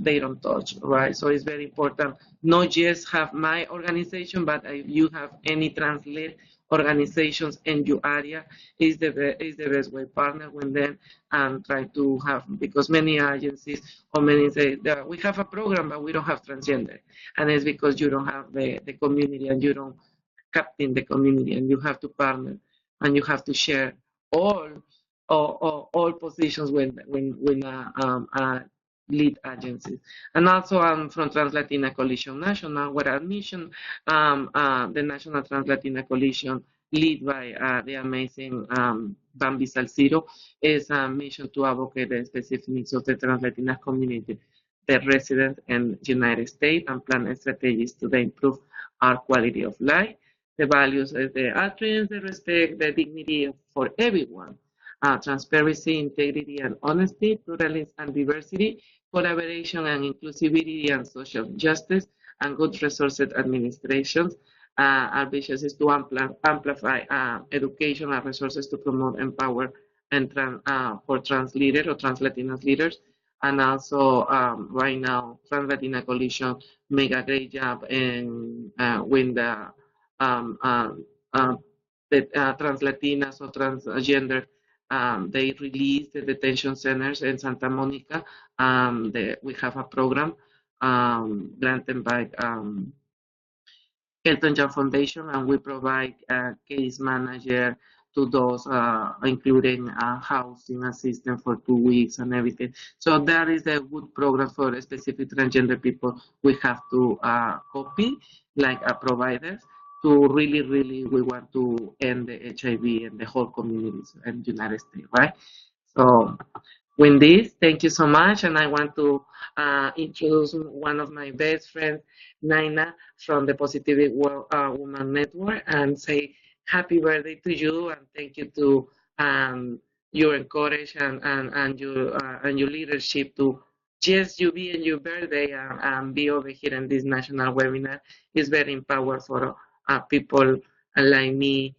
They don't touch, right? So it's very important not just have my organization, but if you have any trans-led organizations in your area, is the best way partner with them and try to have, because many agencies or many say that we have a program but we don't have transgender, and it's because you don't have the community and you don't captain the community, and you have to partner and you have to share all positions when lead agencies. And also I'm from Trans Latina Coalition National, where our mission, the National Trans Latina Coalition, led by the amazing Bambi Salcido, is a mission to advocate the specific needs of the Trans Latina community, the residents in the United States, and plan strategies to improve our quality of life. The values is the altruism, the respect, the dignity for everyone, transparency, integrity, and honesty, pluralism and diversity, collaboration and inclusivity, and social justice, and good resources administrations. Our vision is to amplify education and resources to promote, empower, and for trans leaders or trans Latinas leaders. And also, right now, Trans Latina Coalition make a great job in when the trans Latinas or transgender they release the detention centers in Santa Monica. We have a program granted by Elton John Foundation, and we provide a case manager to those, including housing assistance for 2 weeks and everything. So that is a good program for specific transgender people. We have to copy like a providers to really, we want to end the HIV in the whole communities in the United States, right? So with this, thank you so much, and I want to introduce one of my best friends, Naina, from the Positive Woman Network, and say happy birthday to you, and thank you to your encourage and your leadership to just you be in your birthday and be over here in this national webinar is very empowering for people like me.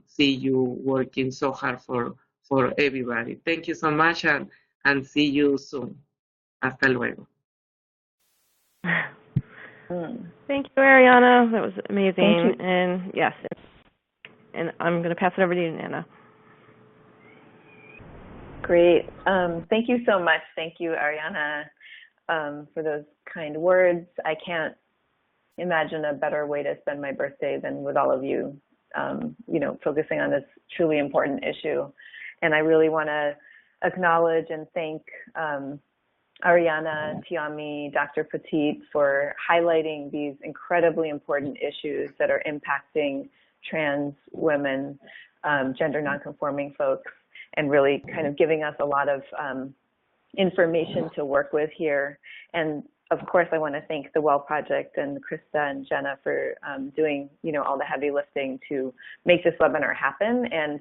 See you working so hard for everybody. Thank you so much, and see you soon. Hasta luego. Thank you, Arianna. That was amazing. And yes, and I'm going to pass it over to you, Nana. Great. Thank you so much. Thank you, Arianna, for those kind words. I can't imagine a better way to spend my birthday than with all of you, focusing on this truly important issue. And I really want to acknowledge and thank Arianna, Tiommi, Dr. Poteat for highlighting these incredibly important issues that are impacting trans women, gender nonconforming folks, and really kind of giving us a lot of information to work with here. And of course, I want to thank the Well Project and Krista and Jenae for doing, all the heavy lifting to make this webinar happen and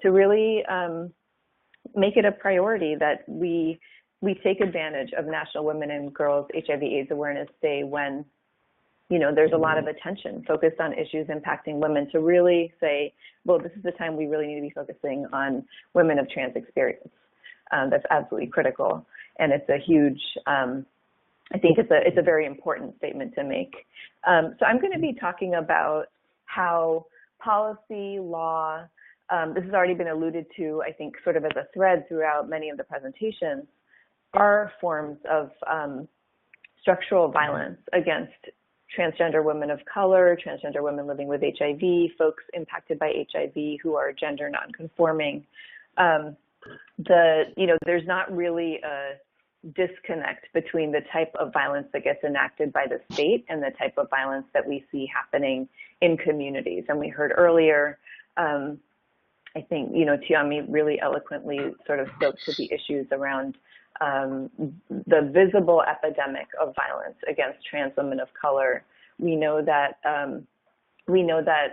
to really make it a priority that we take advantage of National Women and Girls HIV/AIDS Awareness Day when, there's a lot of attention focused on issues impacting women to really say, well, this is the time we really need to be focusing on women of trans experience. That's absolutely critical, and it's a huge. I think it's a very important statement to make. So I'm going to be talking about how policy, law, this has already been alluded to, I think, sort of as a thread throughout many of the presentations, are forms of structural violence against transgender women of color, transgender women living with HIV, folks impacted by HIV who are gender nonconforming. There's not really a disconnect between the type of violence that gets enacted by the state and the type of violence that we see happening in communities. And we heard earlier, I think, Tiommi really eloquently sort of spoke to the issues around the visible epidemic of violence against trans women of color. We know that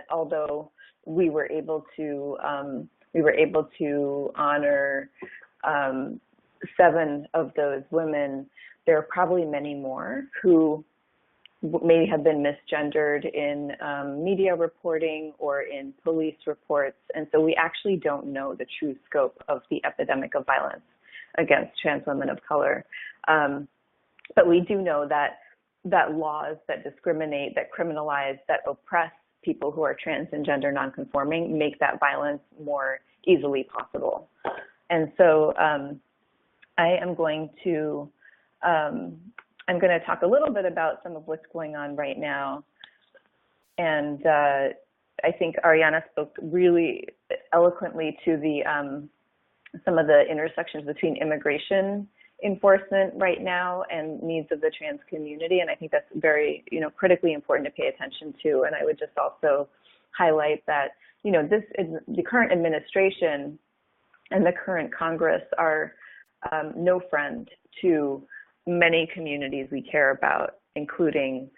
although we were able to honor 7 of those women, there are probably many more who may have been misgendered in media reporting or in police reports. And so we actually don't know the true scope of the epidemic of violence against trans women of color. But we do know that laws that discriminate, that criminalize, that oppress people who are trans and gender nonconforming make that violence more easily possible. And so I am going to talk a little bit about some of what's going on right now. And I think Arianna spoke really eloquently to the some of the intersections between immigration enforcement right now and needs of the trans community. And I think that's very, critically important to pay attention to. And I would just also highlight that, the current administration and the current Congress are no friend to many communities we care about, including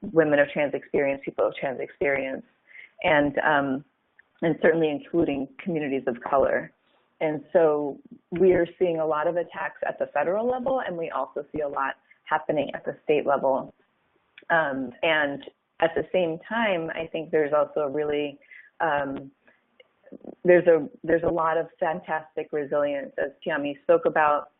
women of trans experience, people of trans experience, and certainly including communities of color. And so we are seeing a lot of attacks at the federal level, and we also see a lot happening at the state level. And at the same time, I think there's also a really there's a lot of fantastic resilience, as Tiommi spoke about,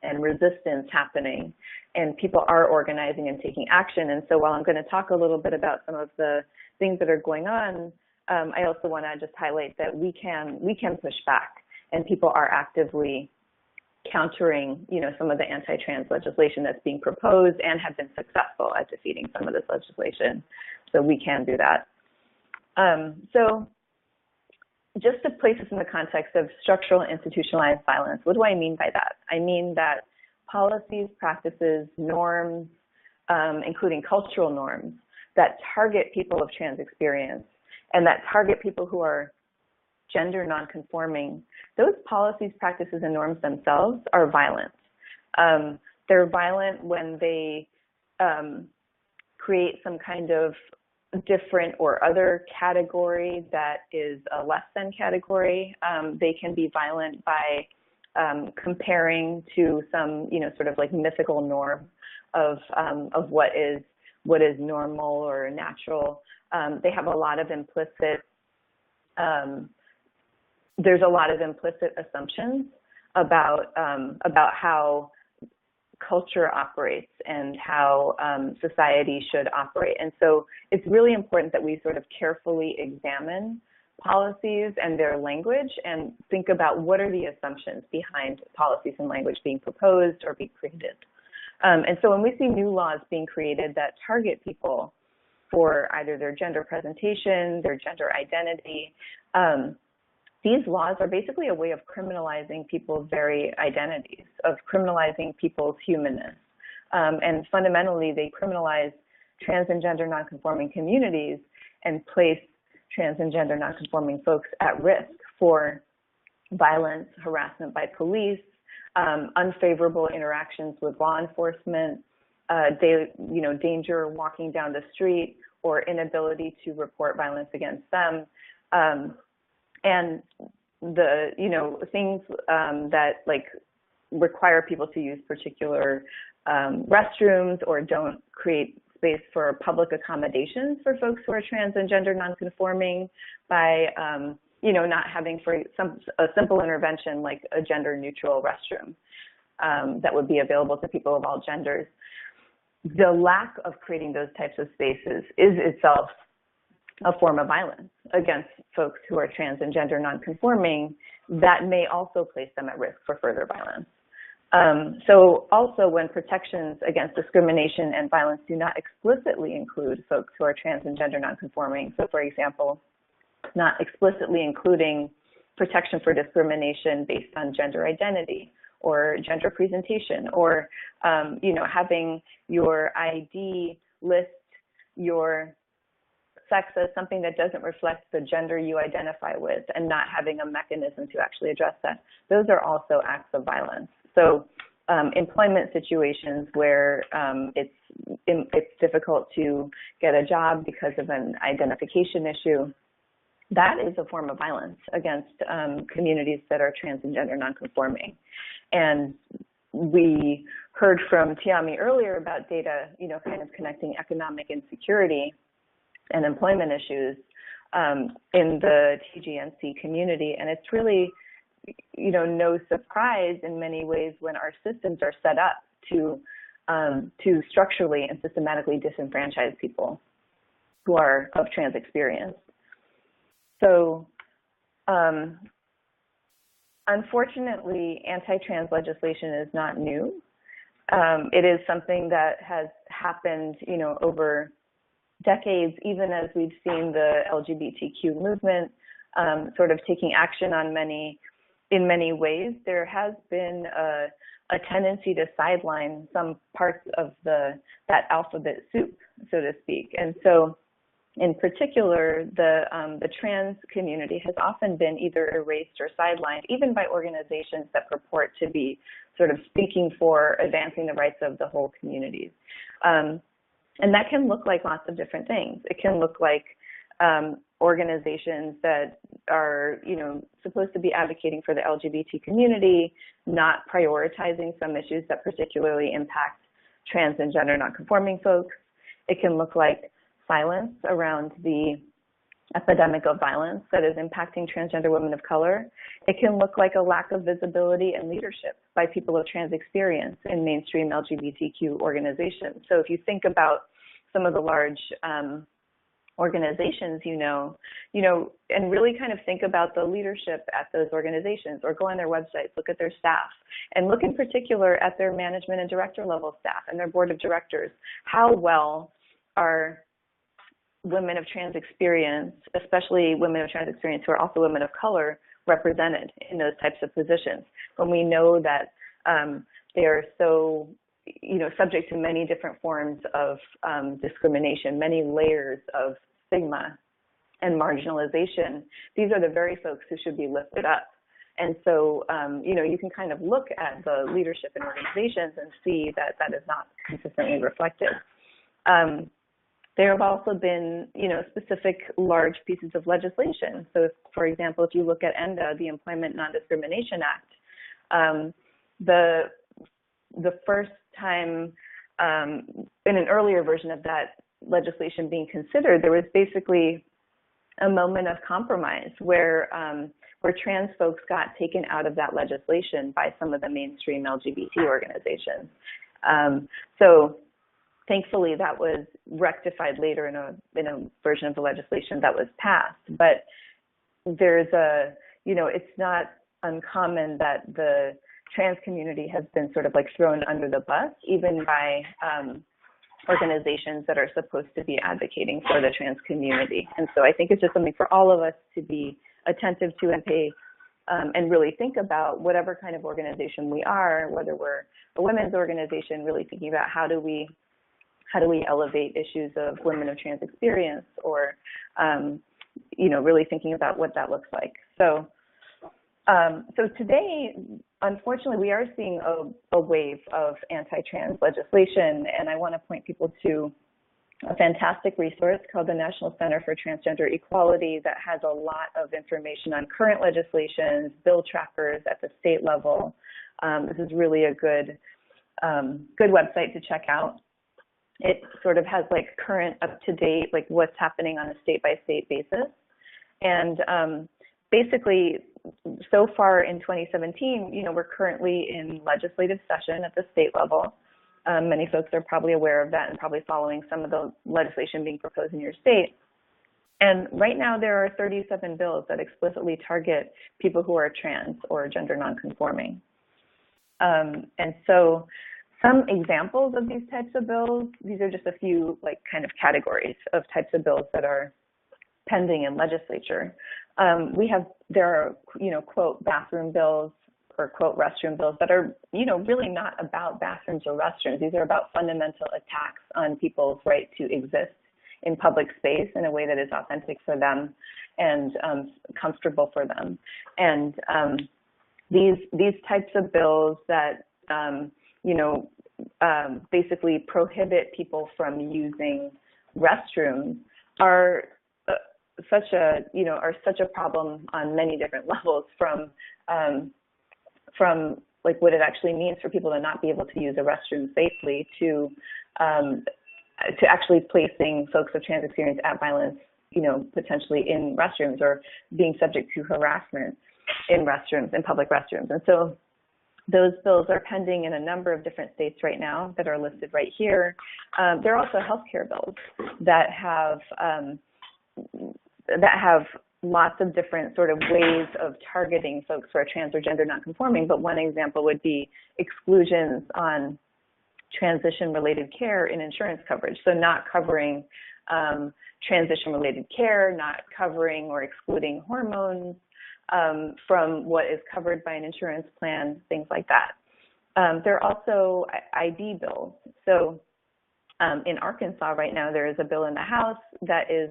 and resistance happening, and people are organizing and taking action. And so while I'm going to talk a little bit about some of the things that are going on, I also want to just highlight that we can push back, and people are actively countering, some of the anti-trans legislation that's being proposed and have been successful at defeating some of this legislation. So we can do that. So just to place this in the context of structural and institutionalized violence, what do I mean by that? I mean that policies, practices, norms, including cultural norms, that target people of trans experience and that target people who are gender nonconforming, those policies, practices, and norms themselves are violent. They're violent when they create some kind of different or other category that is a less than category. They can be violent by comparing to some, sort of like mythical norm of what is normal or natural. They have a lot of implicit there's a lot of implicit assumptions about how culture operates and how society should operate. And so it's really important that we sort of carefully examine policies and their language and think about what are the assumptions behind policies and language being proposed or being created. And so when we see new laws being created that target people for either their gender presentation, their gender identity, these laws are basically a way of criminalizing people's very identities, of criminalizing people's humanness. And fundamentally, they criminalize trans and gender nonconforming communities and place trans and gender nonconforming folks at risk for violence, harassment by police, unfavorable interactions with law enforcement, danger walking down the street, or inability to report violence against them. And the, things that like require people to use particular restrooms or don't create space for public accommodations for folks who are trans and gender nonconforming by, not having for a simple intervention like a gender neutral restroom that would be available to people of all genders. The lack of creating those types of spaces is itself a form of violence against folks who are trans and gender nonconforming that may also place them at risk for further violence. So also when protections against discrimination and violence do not explicitly include folks who are trans and gender nonconforming, so for example, not explicitly including protection for discrimination based on gender identity or gender presentation, or having your ID list your sex as something that doesn't reflect the gender you identify with and not having a mechanism to actually address that. Those are also acts of violence. So employment situations where it's difficult to get a job because of an identification issue, that is a form of violence against communities that are trans and gender nonconforming. And we heard from Tiommi earlier about data, kind of connecting economic insecurity and employment issues in the TGNC community. And it's really, no surprise in many ways when our systems are set up to structurally and systematically disenfranchise people who are of trans experience. So unfortunately, anti-trans legislation is not new. It is something that has happened, over decades, even as we've seen the LGBTQ movement sort of taking action on in many ways. There has been a tendency to sideline some parts of that alphabet soup, so to speak. And so in particular, the trans community has often been either erased or sidelined, even by organizations that purport to be sort of speaking for advancing the rights of the whole communities. And that can look like lots of different things. It can look like organizations that are, supposed to be advocating for the LGBT community, not prioritizing some issues that particularly impact trans and gender nonconforming folks. It can look like silence around the epidemic of violence that is impacting transgender women of color. It can look like a lack of visibility and leadership by people of trans experience in mainstream LGBTQ organizations. So if you think about some of the large organizations and really kind of think about the leadership at those organizations, or go on their websites, look at their staff, and look in particular at their management and director level staff and their board of directors. How well are women of trans experience, especially women of trans experience who are also women of color, represented in those types of positions, when we know that they are so subject to many different forms of discrimination, many layers of stigma and marginalization. These are the very folks who should be lifted up. And so, you can kind of look at the leadership in organizations and see that that is not consistently reflected. There have also been, specific large pieces of legislation. So, for example, if you look at ENDA, the Employment Non-Discrimination Act, the first time in an earlier version of that legislation being considered, there was basically a moment of compromise where trans folks got taken out of that legislation by some of the mainstream LGBT organizations. So thankfully that was rectified later in a version of the legislation that was passed. But there's it's not uncommon that the trans community has been sort of like thrown under the bus, even by organizations that are supposed to be advocating for the trans community. And so I think it's just something for all of us to be attentive to and pay and really think about, whatever kind of organization we are, whether we're a women's organization, really thinking about how do we elevate issues of women of trans experience, or really thinking about what that looks like. So today, unfortunately, we are seeing a wave of anti-trans legislation, and I want to point people to a fantastic resource called the National Center for Transgender Equality that has a lot of information on current legislations, bill trackers at the state level. This is really a good website to check out. It sort of has like current, up-to-date, like what's happening on a state-by-state basis. And basically, so far in 2017, we're currently in legislative session at the state level. Many folks are probably aware of that and probably following some of the legislation being proposed in your state. And right now there are 37 bills that explicitly target people who are trans or gender nonconforming. And so some examples of these types of bills, these are just a few kind of categories of types of bills that are pending in legislature. There are, quote, bathroom bills or quote, restroom bills that are, really not about bathrooms or restrooms. These are about fundamental attacks on people's right to exist in public space in a way that is authentic for them and comfortable for them. And these types of bills that, basically prohibit people from using restrooms are such a problem on many different levels, from like what it actually means for people to not be able to use a restroom safely to actually placing folks of trans experience at violence, potentially in restrooms, or being subject to harassment in restrooms, in public restrooms. And so those bills are pending in a number of different states right now that are listed right here. There are also healthcare bills that have lots of different sort of ways of targeting folks who are trans or gender nonconforming. But one example would be exclusions on transition-related care in insurance coverage. So not covering transition-related care, not covering or excluding hormones from what is covered by an insurance plan, things like that. There are also ID bills. So in Arkansas right now, there is a bill in the House that has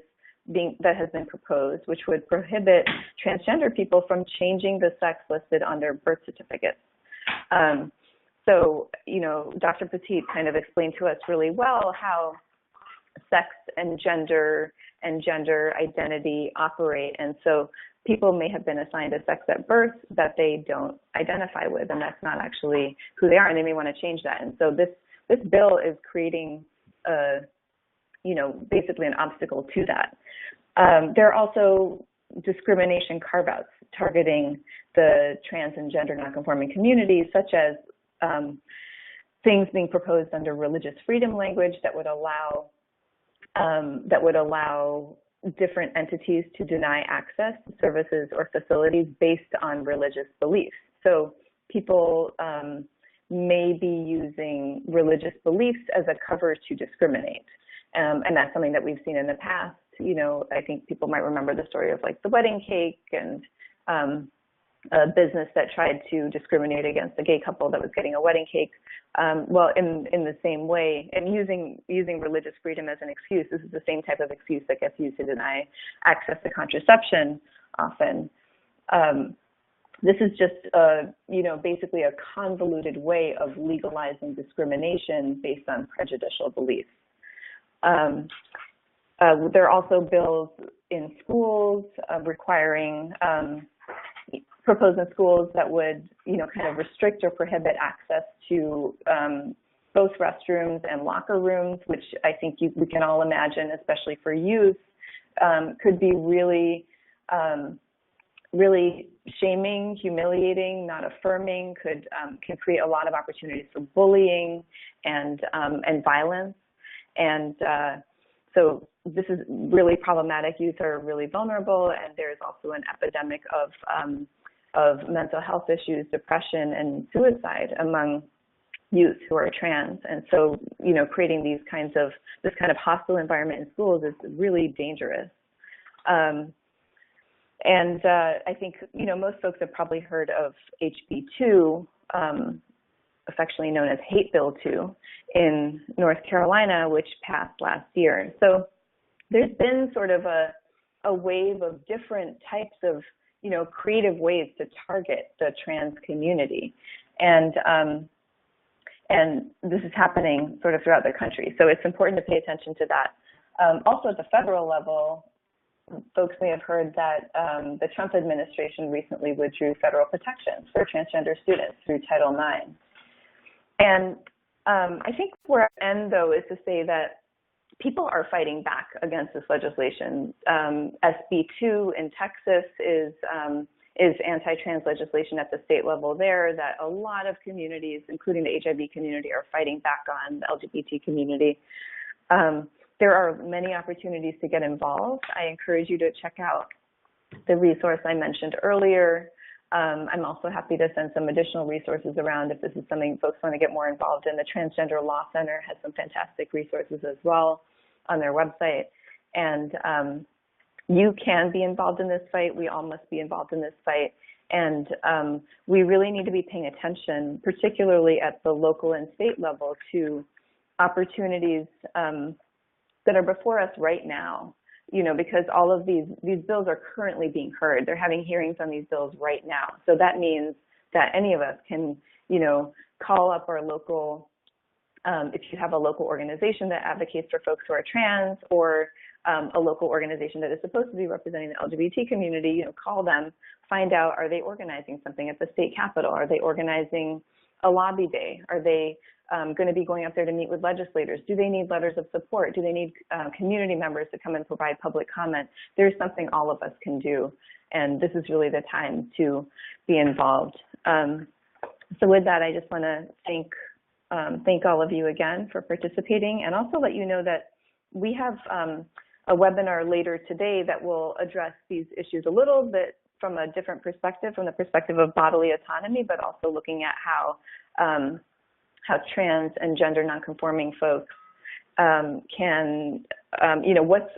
been proposed, which would prohibit transgender people from changing the sex listed on their birth certificates. So, Dr. Poteat kind of explained to us really well how sex and gender identity operate. And so people may have been assigned a sex at birth that they don't identify with, and that's not actually who they are, and they may want to change that. And so this bill is creating basically an obstacle to that. There are also discrimination carve-outs targeting the trans and gender nonconforming communities, such as things being proposed under religious freedom language that would allow that would allow different entities to deny access to services or facilities based on religious beliefs. So people may be using religious beliefs as a cover to discriminate. And that's something that we've seen in the past. You know, I think people might remember the story of like the wedding cake and a business that tried to discriminate against a gay couple that was getting a wedding cake. Well, in the same way, and using religious freedom as an excuse, this is the same type of excuse that gets used to deny access to contraception often. This is just, basically a convoluted way of legalizing discrimination based on prejudicial beliefs. There are also bills in schools requiring, proposed in schools that would, kind of restrict or prohibit access to both restrooms and locker rooms, which I think we can all imagine, especially for youth, could be really, really shaming, humiliating, not affirming, can create a lot of opportunities for bullying and violence. And so this is really problematic. Youth are really vulnerable, and there's also an epidemic of mental health issues, depression, and suicide among youth who are trans. And so, creating this kind of hostile environment in schools is really dangerous. And I think, most folks have probably heard of HB 2, affectionately known as Hate Bill 2 in North Carolina, which passed last year. So there's been sort of a wave of different types of, creative ways to target the trans community. And this is happening sort of throughout the country. So it's important to pay attention to that. Also at the federal level, folks may have heard that the Trump administration recently withdrew federal protections for transgender students through Title IX. And I think where I end, though, is to say that people are fighting back against this legislation. SB 2 in Texas is anti-trans legislation at the state level there that a lot of communities, including the HIV community, are fighting back on, the LGBT community. There are many opportunities to get involved. I encourage you to check out the resource I mentioned earlier. I'm also happy to send some additional resources around if this is something folks want to get more involved in. The Transgender Law Center has some fantastic resources as well on their website. And you can be involved in this fight. We all must be involved in this fight. And we really need to be paying attention, particularly at the local and state level, to opportunities that are before us right now, because all of these bills are currently being heard. They're having hearings on these bills right now. So that means that any of us can, call up our local, if you have a local organization that advocates for folks who are trans, or a local organization that is supposed to be representing the LGBT community, call them, find out, are they organizing something at the state capitol? Are they organizing a lobby day? Are they going to be going up there to meet with legislators? Do they need letters of support? Do they need community members to come and provide public comment? There's something all of us can do, and this is really the time to be involved. So with that, I just want to thank all of you again for participating, and also let you know that we have a webinar later today that will address these issues a little bit from a different perspective, from the perspective of bodily autonomy, but also looking at how trans and gender nonconforming folks can,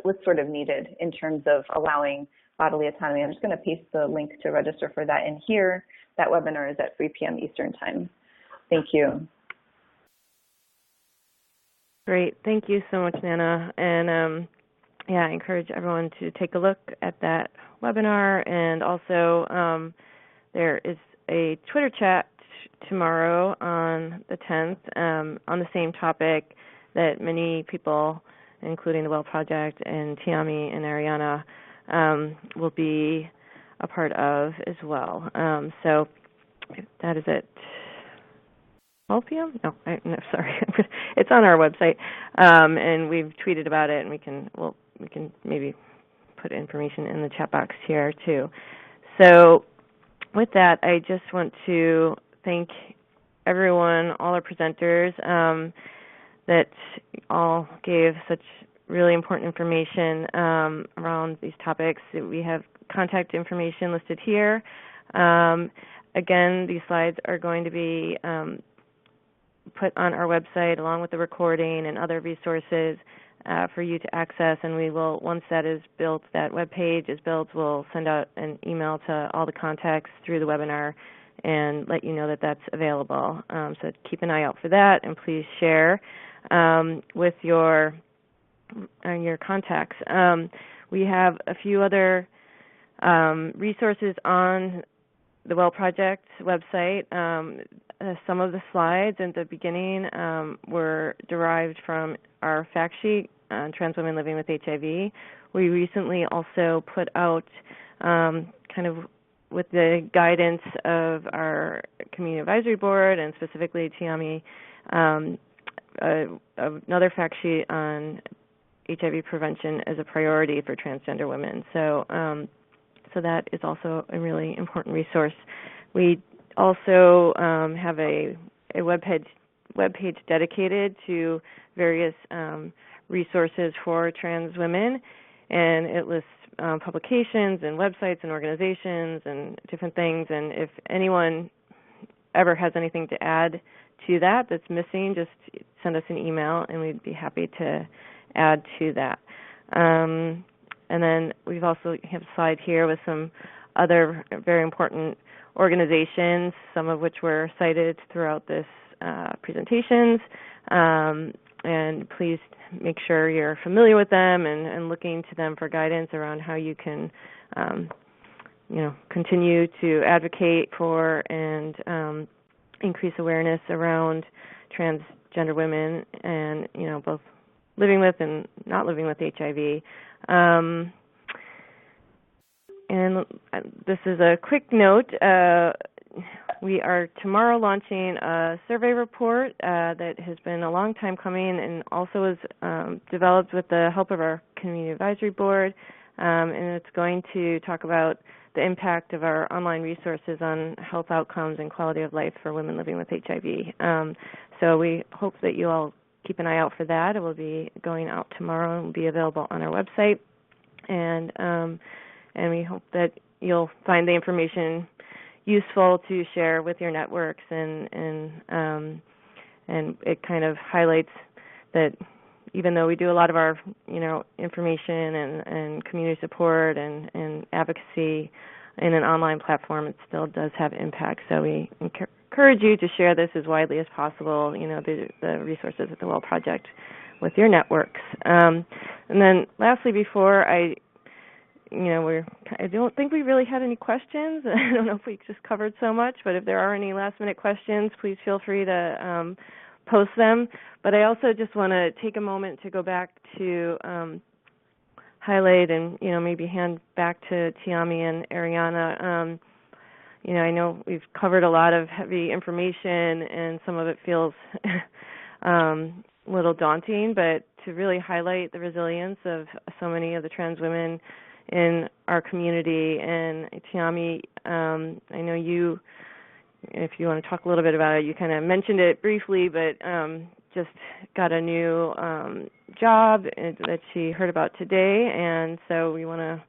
what's sort of needed in terms of allowing bodily autonomy. I'm just going to paste the link to register for that in here. That webinar is at 3 p.m. Eastern Time. Thank you. Great. Thank you so much, Nana. And I encourage everyone to take a look at that webinar. And also, there is a Twitter chat tomorrow on the 10th on the same topic that many people, including the Well Project and Tiommi and Arianna, will be a part of as well. So that is at 12 p.m.? No, sorry. It's on our website, and we've tweeted about it, and we can maybe put information in the chat box here too. So with that, I just want to thank everyone, all our presenters that all gave such really important information around these topics. We have contact information listed here. Again, these slides are going to be put on our website along with the recording and other resources for you to access, and we will, once that is built, that web page is built, we'll send out an email to all the contacts through the webinar and let you know that that's available. So keep an eye out for that, and please share with your contacts. We have a few other resources on the Well Project website. Some of the slides at the beginning were derived from our fact sheet on trans women living with HIV. We recently also put out, kind of with the guidance of our Community Advisory Board and specifically Tiommi, another fact sheet on HIV prevention as a priority for transgender women. So, so that is also a really important resource. We also have a web page dedicated to various resources for trans women, and it lists publications and websites and organizations and different things. And if anyone ever has anything to add to that that's missing, just send us an email and we'd be happy to add to that. And then we've also have a slide here with some other very important organizations, some of which were cited throughout this presentations. And please make sure you're familiar with them and looking to them for guidance around how you can, continue to advocate for and increase awareness around transgender women and, both living with and not living with HIV. And this is a quick note. We are tomorrow launching a survey report that has been a long time coming and also is developed with the help of our Community Advisory Board. And it's going to talk about the impact of our online resources on health outcomes and quality of life for women living with HIV. So we hope that you all keep an eye out for that. It will be going out tomorrow and will be available on our website. And we hope that you'll find the information useful to share with your networks, and it kind of highlights that even though we do a lot of our information and community support and advocacy in an online platform, it still does have impact. So we encourage you to share this as widely as possible, the resources at the Well Project with your networks. And then lastly, before I don't think we really had any questions. I don't know if we just covered so much, but if there are any last-minute questions, please feel free to post them. But I also just want to take a moment to go back to highlight and, maybe hand back to Tiommi and Arianna. I know we've covered a lot of heavy information, and some of it feels a little daunting, but to really highlight the resilience of so many of the trans women in our community. And Tiommi, I know you, if you want to talk a little bit about it, you kind of mentioned it briefly, but just got a new job that she heard about today, and so we want to,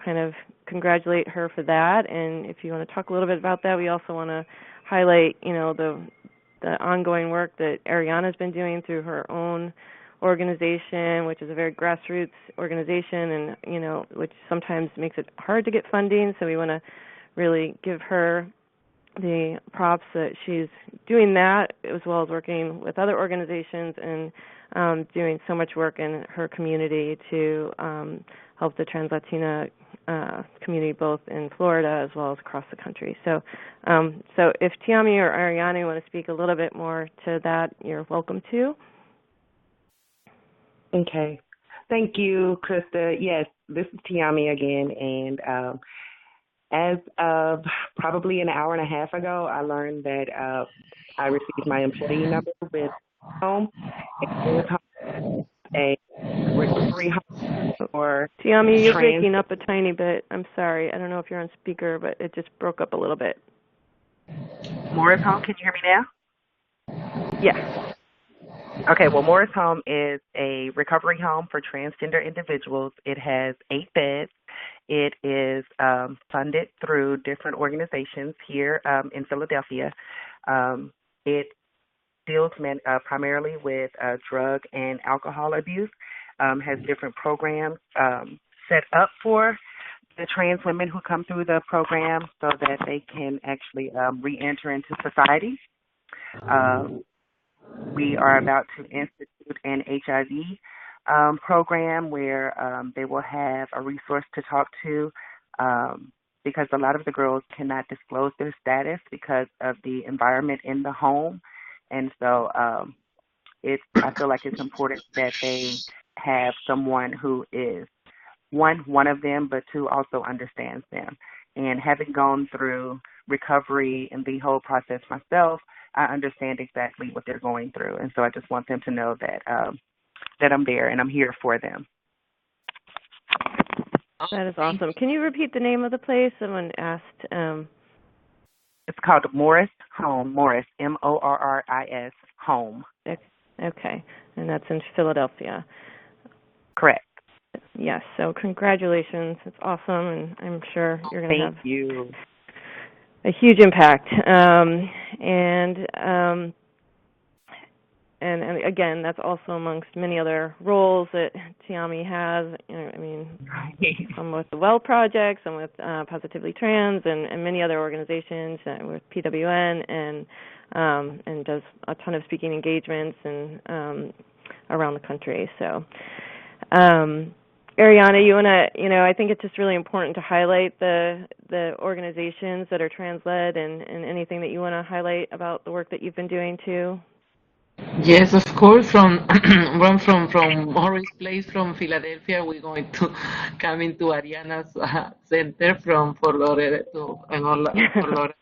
kind of congratulate her for that. And if you want to talk a little bit about that, we also want to highlight, the ongoing work that Arianna's been doing through her own organization, which is a very grassroots organization, and which sometimes makes it hard to get funding. So we want to really give her the props that she's doing that, as well as working with other organizations and doing so much work in her community to help the trans Latina community, both in Florida as well as across the country. So, so if Tiommi or Arianna want to speak a little bit more to that, you're welcome to. Okay. Thank you, Krista. Yes, this is Tiommi again, and as of probably an hour and a half ago, I learned that I received my employee number with home. A recovery home for Tiommi, you're breaking up a tiny bit. I'm sorry. I don't know if you're on speaker, but it just broke up a little bit. Morris Home, can you hear me now? Yes. Okay, well, Morris Home is a recovery home for transgender individuals. It has 8 beds. It is funded through different organizations here in Philadelphia. It deals primarily with drug and alcohol abuse, has different programs set up for the trans women who come through the program so that they can actually re-enter into society. We are about to institute an HIV program where they will have a resource to talk to because a lot of the girls cannot disclose their status because of the environment in the home. And so I feel like it's important that they have someone who is, one of them, but two, also understands them. And having gone through recovery and the whole process myself, I understand exactly what they're going through. And so I just want them to know that that I'm there and I'm here for them. That is awesome. Can you repeat the name of the place? Someone asked. It's called Morris Home. Morris, Morris Home. Okay, and that's in Philadelphia. Correct. Yes, so congratulations. It's awesome, and I'm sure you're going to have a huge impact. And again, that's also amongst many other roles that Tiommi has. Some with the Well Project, some with Positively Trans, and many other organizations with PWN, and does a ton of speaking engagements and around the country. So, Arianna, I think it's just really important to highlight the organizations that are trans-led, and anything that you want to highlight about the work that you've been doing too. Yes, of course. From Morris Place from Philadelphia, we're going to come into Arianna's center from Fort Lauderdale to Fort Lauderdale.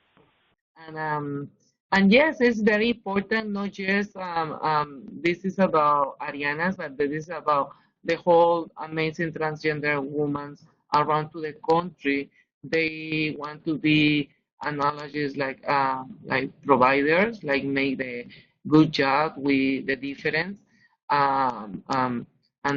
And yes, it's very important. Not just this is about Arianna's, but this is about the whole amazing transgender women around to the country. They want to be acknowledged like providers, like make the good job with the difference. And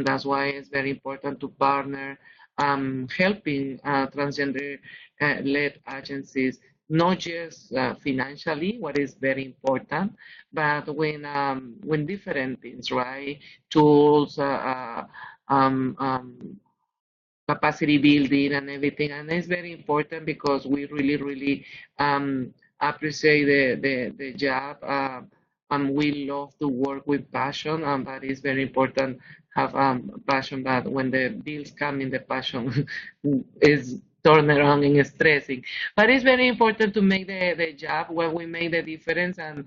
that's why it's very important to partner helping transgender-led agencies, not just financially, what is very important, but when different things, right? Tools, capacity building and everything. And it's very important because we really appreciate the job. And we love to work with passion, but it's very important have passion, but when the bills come in, the passion is turned around and stressing. But it's very important to make the job where we make the difference, and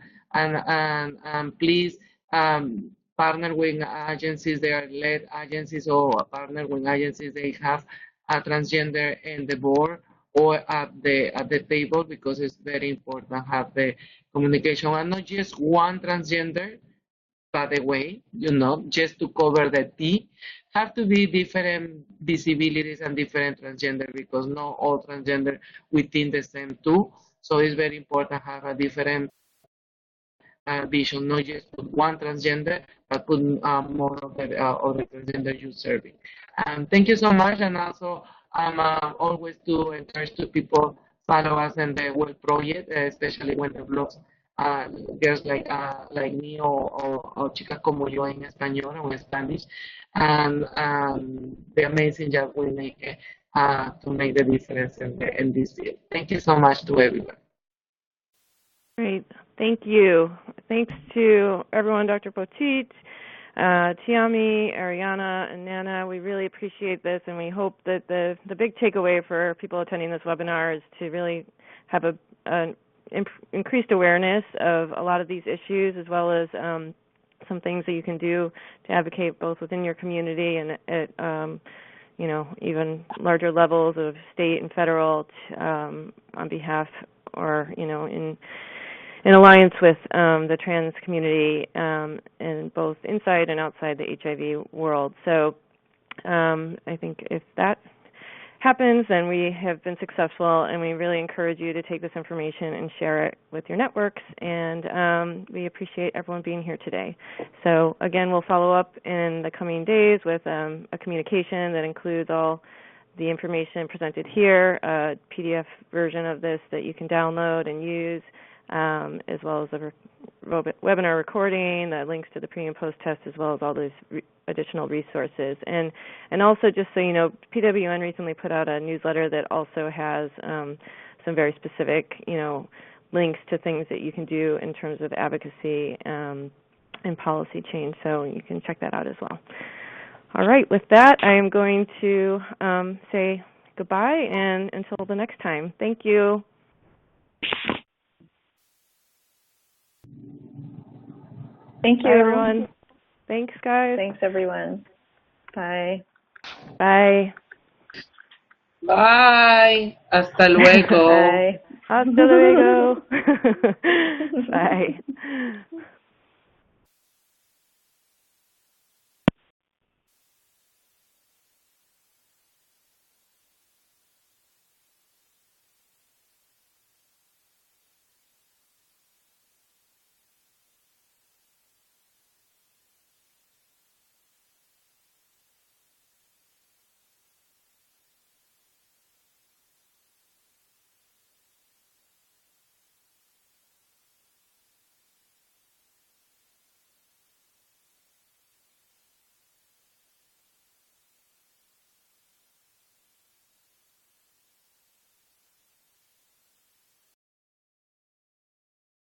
please partner with agencies, they are led agencies, or partner with agencies they have a transgender in the board or at the table, because it's very important to have the communication, and not just one transgender, by the way, just to cover the T. Have to be different visibilities and different transgender, because not all transgender within the same tool. So it's very important to have a different vision, not just put one transgender, but put more of the transgender you're serving. Thank you so much, and also I'm always to encourage to people follow us in the Well Project, especially when the blogs girls like me or chicas como yo en español or in Spanish, and the amazing job we make to make the difference in this field. Thank you so much to everyone. Great. Thank you. Thanks to everyone, Dr. Poteat, Tiommi, Arianna, and Naina. We really appreciate this, and we hope that the big takeaway for people attending this webinar is to really have an increased awareness of a lot of these issues, as well as some things that you can do to advocate both within your community and at even larger levels of state and federal on behalf, or in alliance with the trans community, and both inside and outside the HIV world. So I think if that happens, then we have been successful, and we really encourage you to take this information and share it with your networks, and we appreciate everyone being here today. So again, we'll follow up in the coming days with a communication that includes all the information presented here, a PDF version of this that you can download and use, as well as the webinar recording, the links to the pre and post test, as well as all those additional resources. And also, just so you know, PWN recently put out a newsletter that also has some very specific, links to things that you can do in terms of advocacy and policy change. So you can check that out as well. All right, with that, I am going to say goodbye and until the next time. Thank you. Thank you. Bye, everyone. Thanks, guys. Thanks, everyone. Bye. Bye. Bye. Hasta luego. Bye. Hasta luego. Bye.